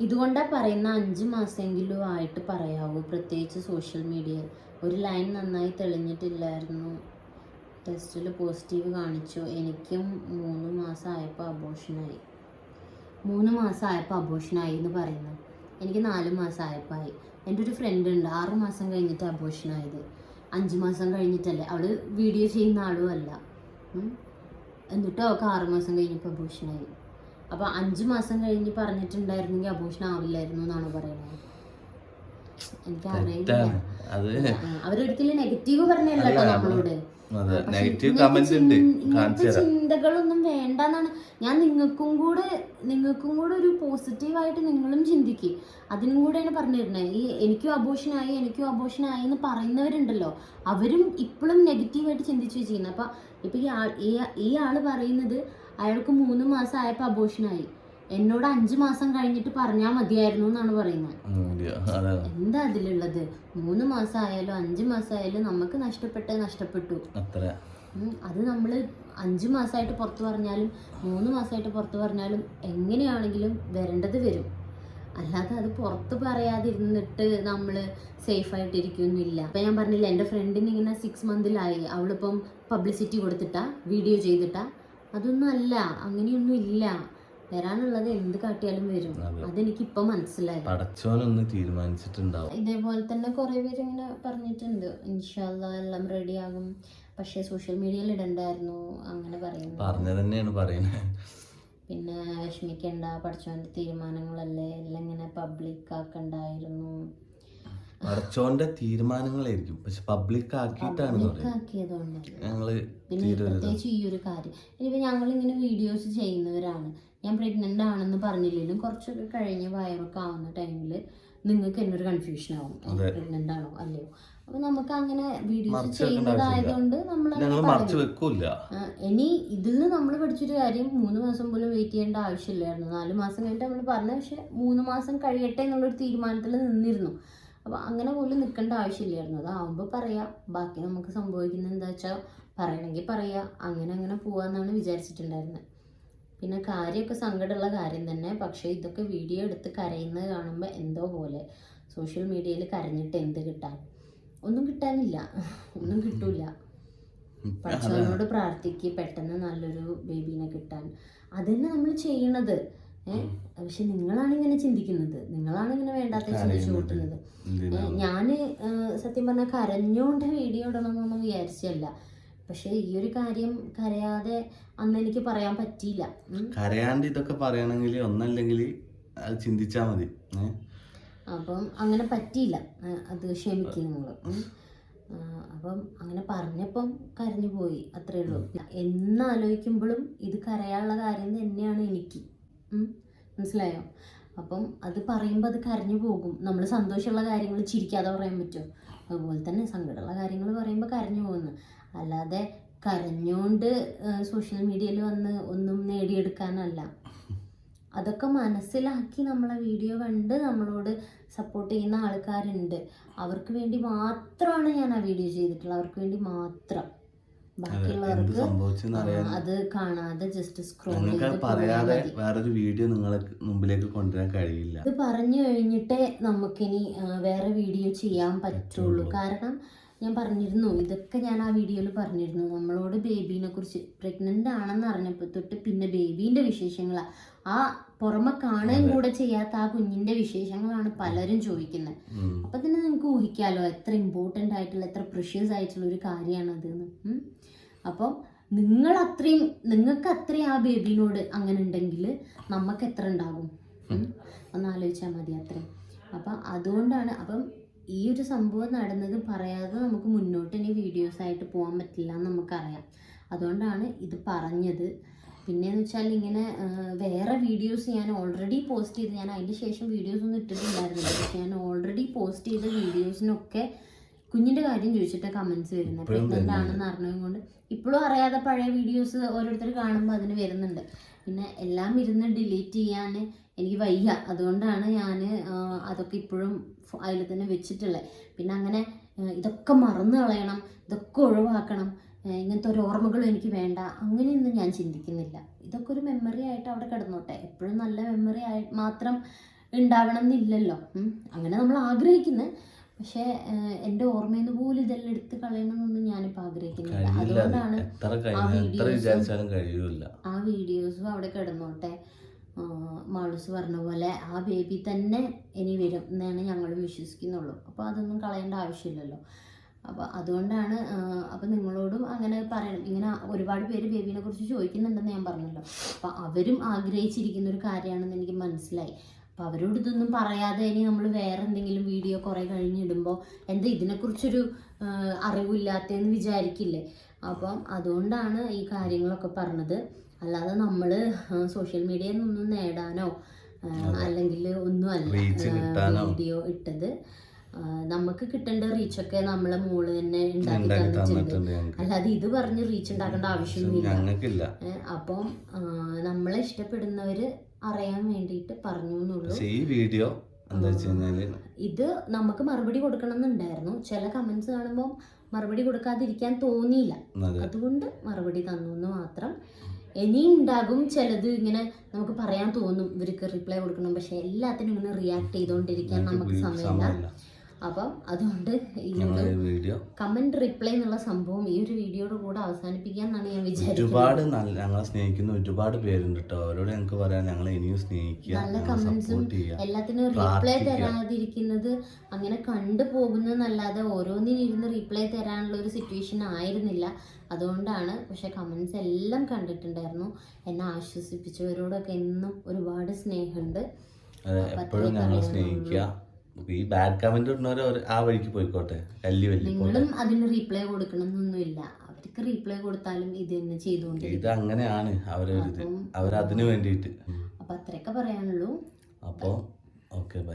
ഇതുകൊണ്ടാ പറയുന്ന 5 മാസമെങ്കിലും ആയിട്ട് പറയാവൂ, പ്രത്യേകിച്ച് സോഷ്യൽ മീഡിയ. ഒരു ലൈൻ നന്നായി തെളിഞ്ഞിട്ടില്ലായിരുന്നു, ടെസ്റ്റിൽ പോസിറ്റീവ് കാണിച്ചു. എനിക്കും 3 മാസമായപ്പോൾ അബോഷനായി. 3 മാസമായപ്പോൾ അബോഷനായി എന്ന് പറയുന്നു. എനിക്ക് 4 മാസമായപ്പോൾ ആയി. എൻ്റെ ഒരു ഫ്രണ്ട് ഉണ്ട്, 6 മാസം കഴിഞ്ഞിട്ട് അബോഷനായത്. 5 മാസം കഴിഞ്ഞിട്ടല്ലേ, അവള് വീഡിയോ ചെയ്യുന്ന ആളും അല്ല. എന്നിട്ടും അവൾക്ക് 6 മാസം കഴിഞ്ഞപ്പോൾ അബോഷനായി. അപ്പോൾ 5 മാസം കഴിഞ്ഞ് പറഞ്ഞിട്ടുണ്ടായിരുന്നെങ്കിൽ അബോഷൻ ആവില്ലായിരുന്നു എന്നാണ് പറയുന്നത്. എനിക്കറിയില്ല, അവരൊരിക്കലും നെഗറ്റീവ് പറഞ്ഞല്ലോ നമ്മളോട്. ചിന്തകളൊന്നും വേണ്ടെന്നാണ് ഞാൻ നിങ്ങൾക്കും കൂടെ ഒരു പോസിറ്റീവായിട്ട് നിങ്ങളും ചിന്തിക്കുക. അതിനും കൂടെയാണ് പറഞ്ഞിരുന്നത്. എനിക്കും അബോഷനായി എന്ന് പറയുന്നവരുണ്ടല്ലോ, അവരും ഇപ്പോഴും നെഗറ്റീവായിട്ട് ചിന്തിച്ചു വെച്ചിരിക്കുന്നത്. അപ്പൊ ഇപ്പൊ ഈ ആള് പറയുന്നത് അയാൾക്ക് 3 മാസം ആയപ്പോൾ അബോഷനായി, എന്നോട് 5 മാസം കഴിഞ്ഞിട്ട് പറഞ്ഞാൽ മതിയായിരുന്നു എന്നാണ് പറയുന്നത്. എന്താ അതിലുള്ളത്? 3 മാസം ആയാലും 5 മാസം ആയാലും നമുക്ക് നഷ്ടപ്പെട്ടു. അത് നമ്മൾ 5 മാസമായിട്ട് പുറത്ത് പറഞ്ഞാലും 3 മാസമായിട്ട് പുറത്ത് പറഞ്ഞാലും എങ്ങനെയാണെങ്കിലും വരേണ്ടത് വരും. അല്ലാതെ അത് പുറത്ത് പറയാതിരുന്നിട്ട് നമ്മൾ സേഫായിട്ടിരിക്കുന്നില്ല. അപ്പം ഞാൻ പറഞ്ഞില്ല, എൻ്റെ ഫ്രണ്ടിന് ഇങ്ങനെ 6 മന്തിലായി, അവളിപ്പം പബ്ലിസിറ്റി കൊടുത്തിട്ടാ, വീഡിയോ ചെയ്തിട്ടാ. അതൊന്നും അല്ല, അങ്ങനെയൊന്നും ഇല്ല. വരാനുള്ളത് എന്ത് കാട്ടിയാലും വരും. അതെനിക്കിപ്പം മനസ്സിലായി. പടച്ചോനൊന്ന് തീരുമാനിച്ചിട്ടുണ്ടാവും. ഇതേപോലെ തന്നെ കുറെ പേര് ഇങ്ങനെ പറഞ്ഞിട്ടുണ്ട്, ഇൻഷാ അല്ലാഹ് എല്ലാം റെഡി ആകും, പക്ഷെ സോഷ്യൽ മീഡിയയിൽ ഇടണ്ടായിരുന്നു അങ്ങനെ പറയുന്നത്. പിന്നെ വിഷമിക്കണ്ട, പടച്ചോന്റെ തീരുമാനങ്ങളല്ലേ, എല്ലാം ഇങ്ങനെ പബ്ലിക് ആക്കണ്ടായിരുന്നു. പടച്ചോന്റെ തീരുമാനങ്ങളായിരിക്കും, പക്ഷെ പബ്ലിക് ആക്കിയതുകൊണ്ടല്ലേ. പിന്നെ പ്രത്യേകിച്ച് ഈ ഒരു കാര്യം, ഇനിയിപ്പോൾ ഞങ്ങളിങ്ങനെ വീഡിയോസ് ചെയ്യുന്നവരാണ്. ഞാൻ പ്രഗ്നന്റ് ആണെന്ന് പറഞ്ഞില്ലെങ്കിലും കുറച്ചൊക്കെ കഴിഞ്ഞ് വയറൊക്കെ ആവുന്ന ടൈമിൽ നിങ്ങൾക്ക് എന്നൊരു കൺഫ്യൂഷൻ ആവും, പ്രഗ്നന്റ് ആണോ അല്ലയോ. അപ്പൊ നമുക്ക് അങ്ങനെ വീഡിയോസ് ചെയ്യുന്നതായതുകൊണ്ട് നമ്മൾ ഇനി ഇതിൽ നിന്ന് നമ്മൾ പഠിച്ചൊരു കാര്യം, 3 മാസം പോലും വെയിറ്റ് ചെയ്യേണ്ട ആവശ്യമില്ലായിരുന്നു. 4 മാസം കഴിഞ്ഞിട്ട് നമ്മൾ പറഞ്ഞ, പക്ഷെ 3 മാസം കഴിയട്ടെ എന്നുള്ളൊരു തീരുമാനത്തിൽ നിന്നിരുന്നു. അപ്പോൾ അങ്ങനെ പോലും നിൽക്കേണ്ട ആവശ്യമില്ലായിരുന്നു. അതാവുമ്പോൾ പറയാം, ബാക്കി നമുക്ക് സംഭവിക്കുന്നത് എന്താ വെച്ചാൽ പറയണമെങ്കിൽ പറയാം, അങ്ങനെ പോവാന്നാണ് വിചാരിച്ചിട്ടുണ്ടായിരുന്നത്. പിന്നെ കാര്യമൊക്കെ സങ്കടമുള്ള കാര്യം തന്നെ, പക്ഷേ ഇതൊക്കെ വീഡിയോ എടുത്ത് കരയുന്നത് കാണുമ്പോൾ എന്തോ പോലെ. സോഷ്യൽ മീഡിയയിൽ കരഞ്ഞിട്ട് എന്ത് കിട്ടാൻ? ഒന്നും കിട്ടാനില്ല, ഒന്നും കിട്ടൂല. പടച്ചവനോട് പ്രാർത്ഥിക്ക് പെട്ടെന്ന് നല്ലൊരു ബേബീനെ കിട്ടാൻ. അതന്നെ നമ്മൾ ചെയ്യണത്. പക്ഷെ നിങ്ങളാണ് ഇങ്ങനെ ചിന്തിക്കുന്നത്, നിങ്ങളാണ് ഇങ്ങനെ വേണ്ടാത്ത ചിന്തിച്ചു കൂട്ടുന്നത്. ഞാന് സത്യം പറഞ്ഞാൽ കരഞ്ഞോണ്ട് വീഡിയോ ഇടണമെന്നൊന്നും വിചാരിച്ചല്ല. പക്ഷെ ഈ ഒരു കാര്യം കരയാതെ അന്ന് എനിക്ക് പറയാൻ പറ്റിയില്ല. കരയാണ്ട് ഇതൊക്കെ പറയണമെങ്കിൽ ഒന്നല്ലെങ്കിൽ അത് ചിന്തിച്ചാൽ മതി. അപ്പം അങ്ങനെ പറ്റിയില്ല, അത് ക്ഷമിക്കും നിങ്ങൾ. അപ്പം അങ്ങനെ പറഞ്ഞപ്പം കരഞ്ഞു പോയി, അത്രേ ഉള്ളൂ. എന്നാലോചിക്കുമ്പോഴും ഇത് കരയാനുള്ള കാര്യം തന്നെയാണ് എനിക്ക്. മനസ്സിലായോ? അപ്പം അത് പറയുമ്പോൾ അത് കരഞ്ഞു പോകും. നമ്മൾ സന്തോഷമുള്ള കാര്യങ്ങൾ ചിരിക്കാതെ പറയാൻ പറ്റുമോ? അതുപോലെ തന്നെ സങ്കടമുള്ള കാര്യങ്ങൾ പറയുമ്പോൾ കരഞ്ഞു പോകുന്നു. അല്ലാതെ കരഞ്ഞുകൊണ്ട് സോഷ്യൽ മീഡിയയിൽ വന്ന് ഒന്നും നേടിയെടുക്കാനല്ല. അതൊക്കെ മനസ്സിലാക്കി നമ്മളെ വീഡിയോ കണ്ട് നമ്മളോട് സപ്പോർട്ട് ചെയ്യുന്ന ആൾക്കാരുണ്ട്. അവർക്ക് വേണ്ടി മാത്രമാണ് ഞാൻ ആ വീഡിയോ ചെയ്തിട്ടുള്ളത്, അവർക്ക് വേണ്ടി മാത്രം. ബാക്കിയുള്ളവർക്ക് അത് കാണാതെ ജസ്റ്റ് സ്ക്രോൾ പറയാതെ വേറൊരു വീഡിയോ നിങ്ങളെ മുമ്പിലേക്ക് കൊണ്ടുവരാൻ കഴിയില്ല. ഇത് പറഞ്ഞു കഴിഞ്ഞിട്ടേ നമുക്കിനി വേറെ വീഡിയോ ചെയ്യാൻ പറ്റുള്ളൂ. കാരണം ഞാൻ പറഞ്ഞിരുന്നു, ഇതൊക്കെ ഞാൻ ആ വീഡിയോയിൽ പറഞ്ഞിരുന്നു. നമ്മളോട് ബേബീനെ കുറിച്ച് പ്രഗ്നന്റ് ആണെന്ന് അറിഞ്ഞപ്പോൾ തൊട്ട് പിന്നെ ബേബീൻ്റെ വിശേഷങ്ങളാണ്, ആ പുറമെ കാണുകയും കൂടെ ചെയ്യാത്ത ആ കുഞ്ഞിന്റെ വിശേഷങ്ങളാണ് പലരും ചോദിക്കുന്നത്. അപ്പൊ തന്നെ നിങ്ങൾക്ക് ഊഹിക്കാലോ എത്ര ഇമ്പോർട്ടൻ്റ് ആയിട്ടുള്ള, എത്ര പ്രിഷ്യസ് ആയിട്ടുള്ള ഒരു കാര്യമാണ് അതെന്ന്. അപ്പം നിങ്ങൾക്ക് അത്രയും ആ ബേബീനോട് അങ്ങനെ ഉണ്ടെങ്കിൽ നമുക്ക് എത്ര ഉണ്ടാകും ഒന്ന് ആലോചിച്ചാൽ മതി, അത്രയും. അപ്പം അതുകൊണ്ടാണ്, അപ്പം ഈ ഒരു സംഭവം നടന്നത് പറയാതെ നമുക്ക് മുന്നോട്ട് ഇനി വീഡിയോസായിട്ട് പോകാൻ പറ്റില്ല എന്ന് നമുക്കറിയാം. അതുകൊണ്ടാണ് ഇത് പറഞ്ഞത്. പിന്നെയെന്ന് വെച്ചാൽ ഇങ്ങനെ വേറെ വീഡിയോസ് ഞാൻ ഓൾറെഡി പോസ്റ്റ് ചെയ്ത്, ഞാൻ അതിൻ്റെ ശേഷം വീഡിയോസ് ഒന്നും ഇട്ടിട്ടുണ്ടായിരുന്നില്ല. പക്ഷെ ഞാൻ ഓൾറെഡി പോസ്റ്റ് ചെയ്ത വീഡിയോസിനൊക്കെ കുഞ്ഞിൻ്റെ കാര്യം ചോദിച്ചിട്ട് കമൻസ് വരുന്നത്. പ്രഗ്നൻ്റ് ആണെന്ന് അറിഞ്ഞതും കൊണ്ട് ഇപ്പോഴും അറിയാതെ പഴയ വീഡിയോസ് ഓരോരുത്തർ കാണുമ്പോൾ അതിന് വരുന്നുണ്ട്. പിന്നെ എല്ലാം ഇരുന്ന് ഡിലീറ്റ് ചെയ്യാൻ എനിക്ക് വയ്യ. അതുകൊണ്ടാണ് ഞാൻ അതൊക്കെ ഇപ്പോഴും അതിൽ തന്നെ വെച്ചിട്ടുള്ളത്. പിന്നെ അങ്ങനെ ഇതൊക്കെ മറന്നു കളയണം, ഇതൊക്കെ ഒഴിവാക്കണം, ഇങ്ങനത്തെ ഒരു ഓർമ്മകളും എനിക്ക് വേണ്ട, അങ്ങനെയൊന്നും ഞാൻ ചിന്തിക്കുന്നില്ല. ഇതൊക്കെ ഒരു മെമ്മറി ആയിട്ട് അവിടെ കിടന്നോട്ടെ. എപ്പോഴും നല്ല മെമ്മറി ആയി മാത്രം ഉണ്ടാവണം എന്നില്ലല്ലോ. അങ്ങനെ നമ്മൾ ആഗ്രഹിക്കുന്നത്. പക്ഷെ എൻ്റെ ഓർമ്മയിൽ നിന്ന് പോലും ഇതെല്ലാം എടുത്ത് കളയണമെന്നൊന്നും ഞാനിപ്പോൾ ആഗ്രഹിക്കുന്നില്ല. അതുകൊണ്ടാണ് ആ വീഡിയോസും അവിടെ കിടന്നോട്ടെ. മാളൂസ് പറഞ്ഞ പോലെ ആ ബേബി തന്നെ ഇനി വരും എന്നാണ് ഞങ്ങളും വിശ്വസിക്കുന്നുള്ളൂ. അപ്പോൾ അതൊന്നും കളയേണ്ട ആവശ്യമില്ലല്ലോ. അപ്പോൾ അതുകൊണ്ടാണ് അപ്പോൾ നിങ്ങളോടും അങ്ങനെ പറയണം. ഇങ്ങനെ ഒരുപാട് പേര് ബേബീനെ കുറിച്ച് ചോദിക്കുന്നുണ്ടെന്ന് ഞാൻ പറഞ്ഞല്ലോ. അപ്പോൾ അവരും ആഗ്രഹിച്ചിരിക്കുന്ന ഒരു കാര്യമാണെന്ന് എനിക്ക് മനസ്സിലായി. അപ്പോൾ അവരോട് ഇതൊന്നും പറയാതെ ഇനി നമ്മൾ വേറെ എന്തെങ്കിലും വീഡിയോ കുറേ കഴിഞ്ഞിടുമ്പോൾ എന്താ ഇതിനെക്കുറിച്ചൊരു അറിവില്ലാത്തതെന്ന് വിചാരിക്കില്ലേ. അപ്പം അതുകൊണ്ടാണ് ഈ കാര്യങ്ങളൊക്കെ പറഞ്ഞത്. അല്ലാതെ നമ്മൾ സോഷ്യൽ മീഡിയയിൽ നിന്നൊന്നും നേടാനോ അല്ലെങ്കിൽ ഒന്നും അല്ല വീഡിയോ ഇട്ടത്. നമുക്ക് കിട്ടേണ്ട റീച്ചൊക്കെ നമ്മളെ മോള് തന്നെ ഉണ്ടാക്കി തന്നിട്ടുണ്ട്. അല്ലാതെ ഇത് പറഞ്ഞ് റീച്ച് ഉണ്ടാക്കേണ്ട ആവശ്യമൊന്നുമില്ല. അപ്പം നമ്മളെ ഇഷ്ടപ്പെടുന്നവര് അറിയാൻ വേണ്ടിയിട്ട് പറഞ്ഞു എന്നുള്ളൂ. ഈ വീഡിയോ ഇത് നമുക്ക് മറുപടി കൊടുക്കണം എന്നുണ്ടായിരുന്നു. ചില കമന്റ്സ് കാണുമ്പോൾ മറുപടി കൊടുക്കാതിരിക്കാൻ തോന്നിയില്ല, അതുകൊണ്ട് മറുപടി തന്നു എന്ന് മാത്രം. ഇനിയും ഉണ്ടാകും ചിലത് ഇങ്ങനെ നമുക്ക് പറയാൻ തോന്നും ഇവർക്ക് റിപ്ലൈ കൊടുക്കണം, പക്ഷെ എല്ലാത്തിനും ഇങ്ങനെ റിയാക്ട് ചെയ്തുകൊണ്ടിരിക്കാൻ നമുക്ക് സമയമില്ല. അപ്പം അതുകൊണ്ട് ഈ ഒരു കമന്റ് റിപ്ലൈ എന്നുള്ള സംഭവം ഈ ഒരു വീഡിയോയുടെ കൂടെ അവസാനിപ്പിക്കാന്നാണ് ഞാൻ വിചാരിക്കുന്നത്. ഒരുപാട് ഞങ്ങളെ സ്നേഹിക്കുന്ന ഒരുപാട് പേരുണ്ട് കേട്ടോ. അവരോട് ഞങ്ങൾക്ക് പറയാൻ ഞങ്ങളെ ഇനിയും സ്നേഹിക്കുക, നല്ല കമന്റ്സും എല്ലാത്തിനും റിപ്ലൈ തരാതിരിക്കുന്നത് അങ്ങനെ കണ്ടു പോകുന്നതല്ലാതെ ഓരോന്നിനിരുന്ന് റിപ്ലൈ തരാനുള്ള ഒരു സിറ്റുവേഷൻ ആയിരുന്നില്ല. അതുകൊണ്ടാണ്. പക്ഷെ കമന്റ്സ് എല്ലാം കണ്ടിട്ടുണ്ടായിരുന്നു. എന്നെ ആശ്വസിപ്പിച്ചവരോടൊക്കെ എന്നും ഒരുപാട് സ്നേഹമുണ്ട്. എപ്പോഴും ഞങ്ങളെ സ്നേഹിക്കുക. ഈ ബാഡ് കമന്റ് ഇടുന്നവർ ആ വഴിക്ക് പോയിക്കോട്ടെ. നിങ്ങളും അതിന് റീപ്ലൈ കൊടുക്കണമെന്നൊന്നുമില്ല. അവർക്ക് റീപ്ലൈ കൊടുത്താലും ഇത് തന്നെ ചെയ്തുകൊണ്ടിരിക്കും. ഇത് അങ്ങനെയാണ് അവരതിന് വേണ്ടിയിട്ട്. അപ്പൊ അത്രയൊക്കെ പറയാനുള്ളൂ. അപ്പോൾ ഓക്കെ.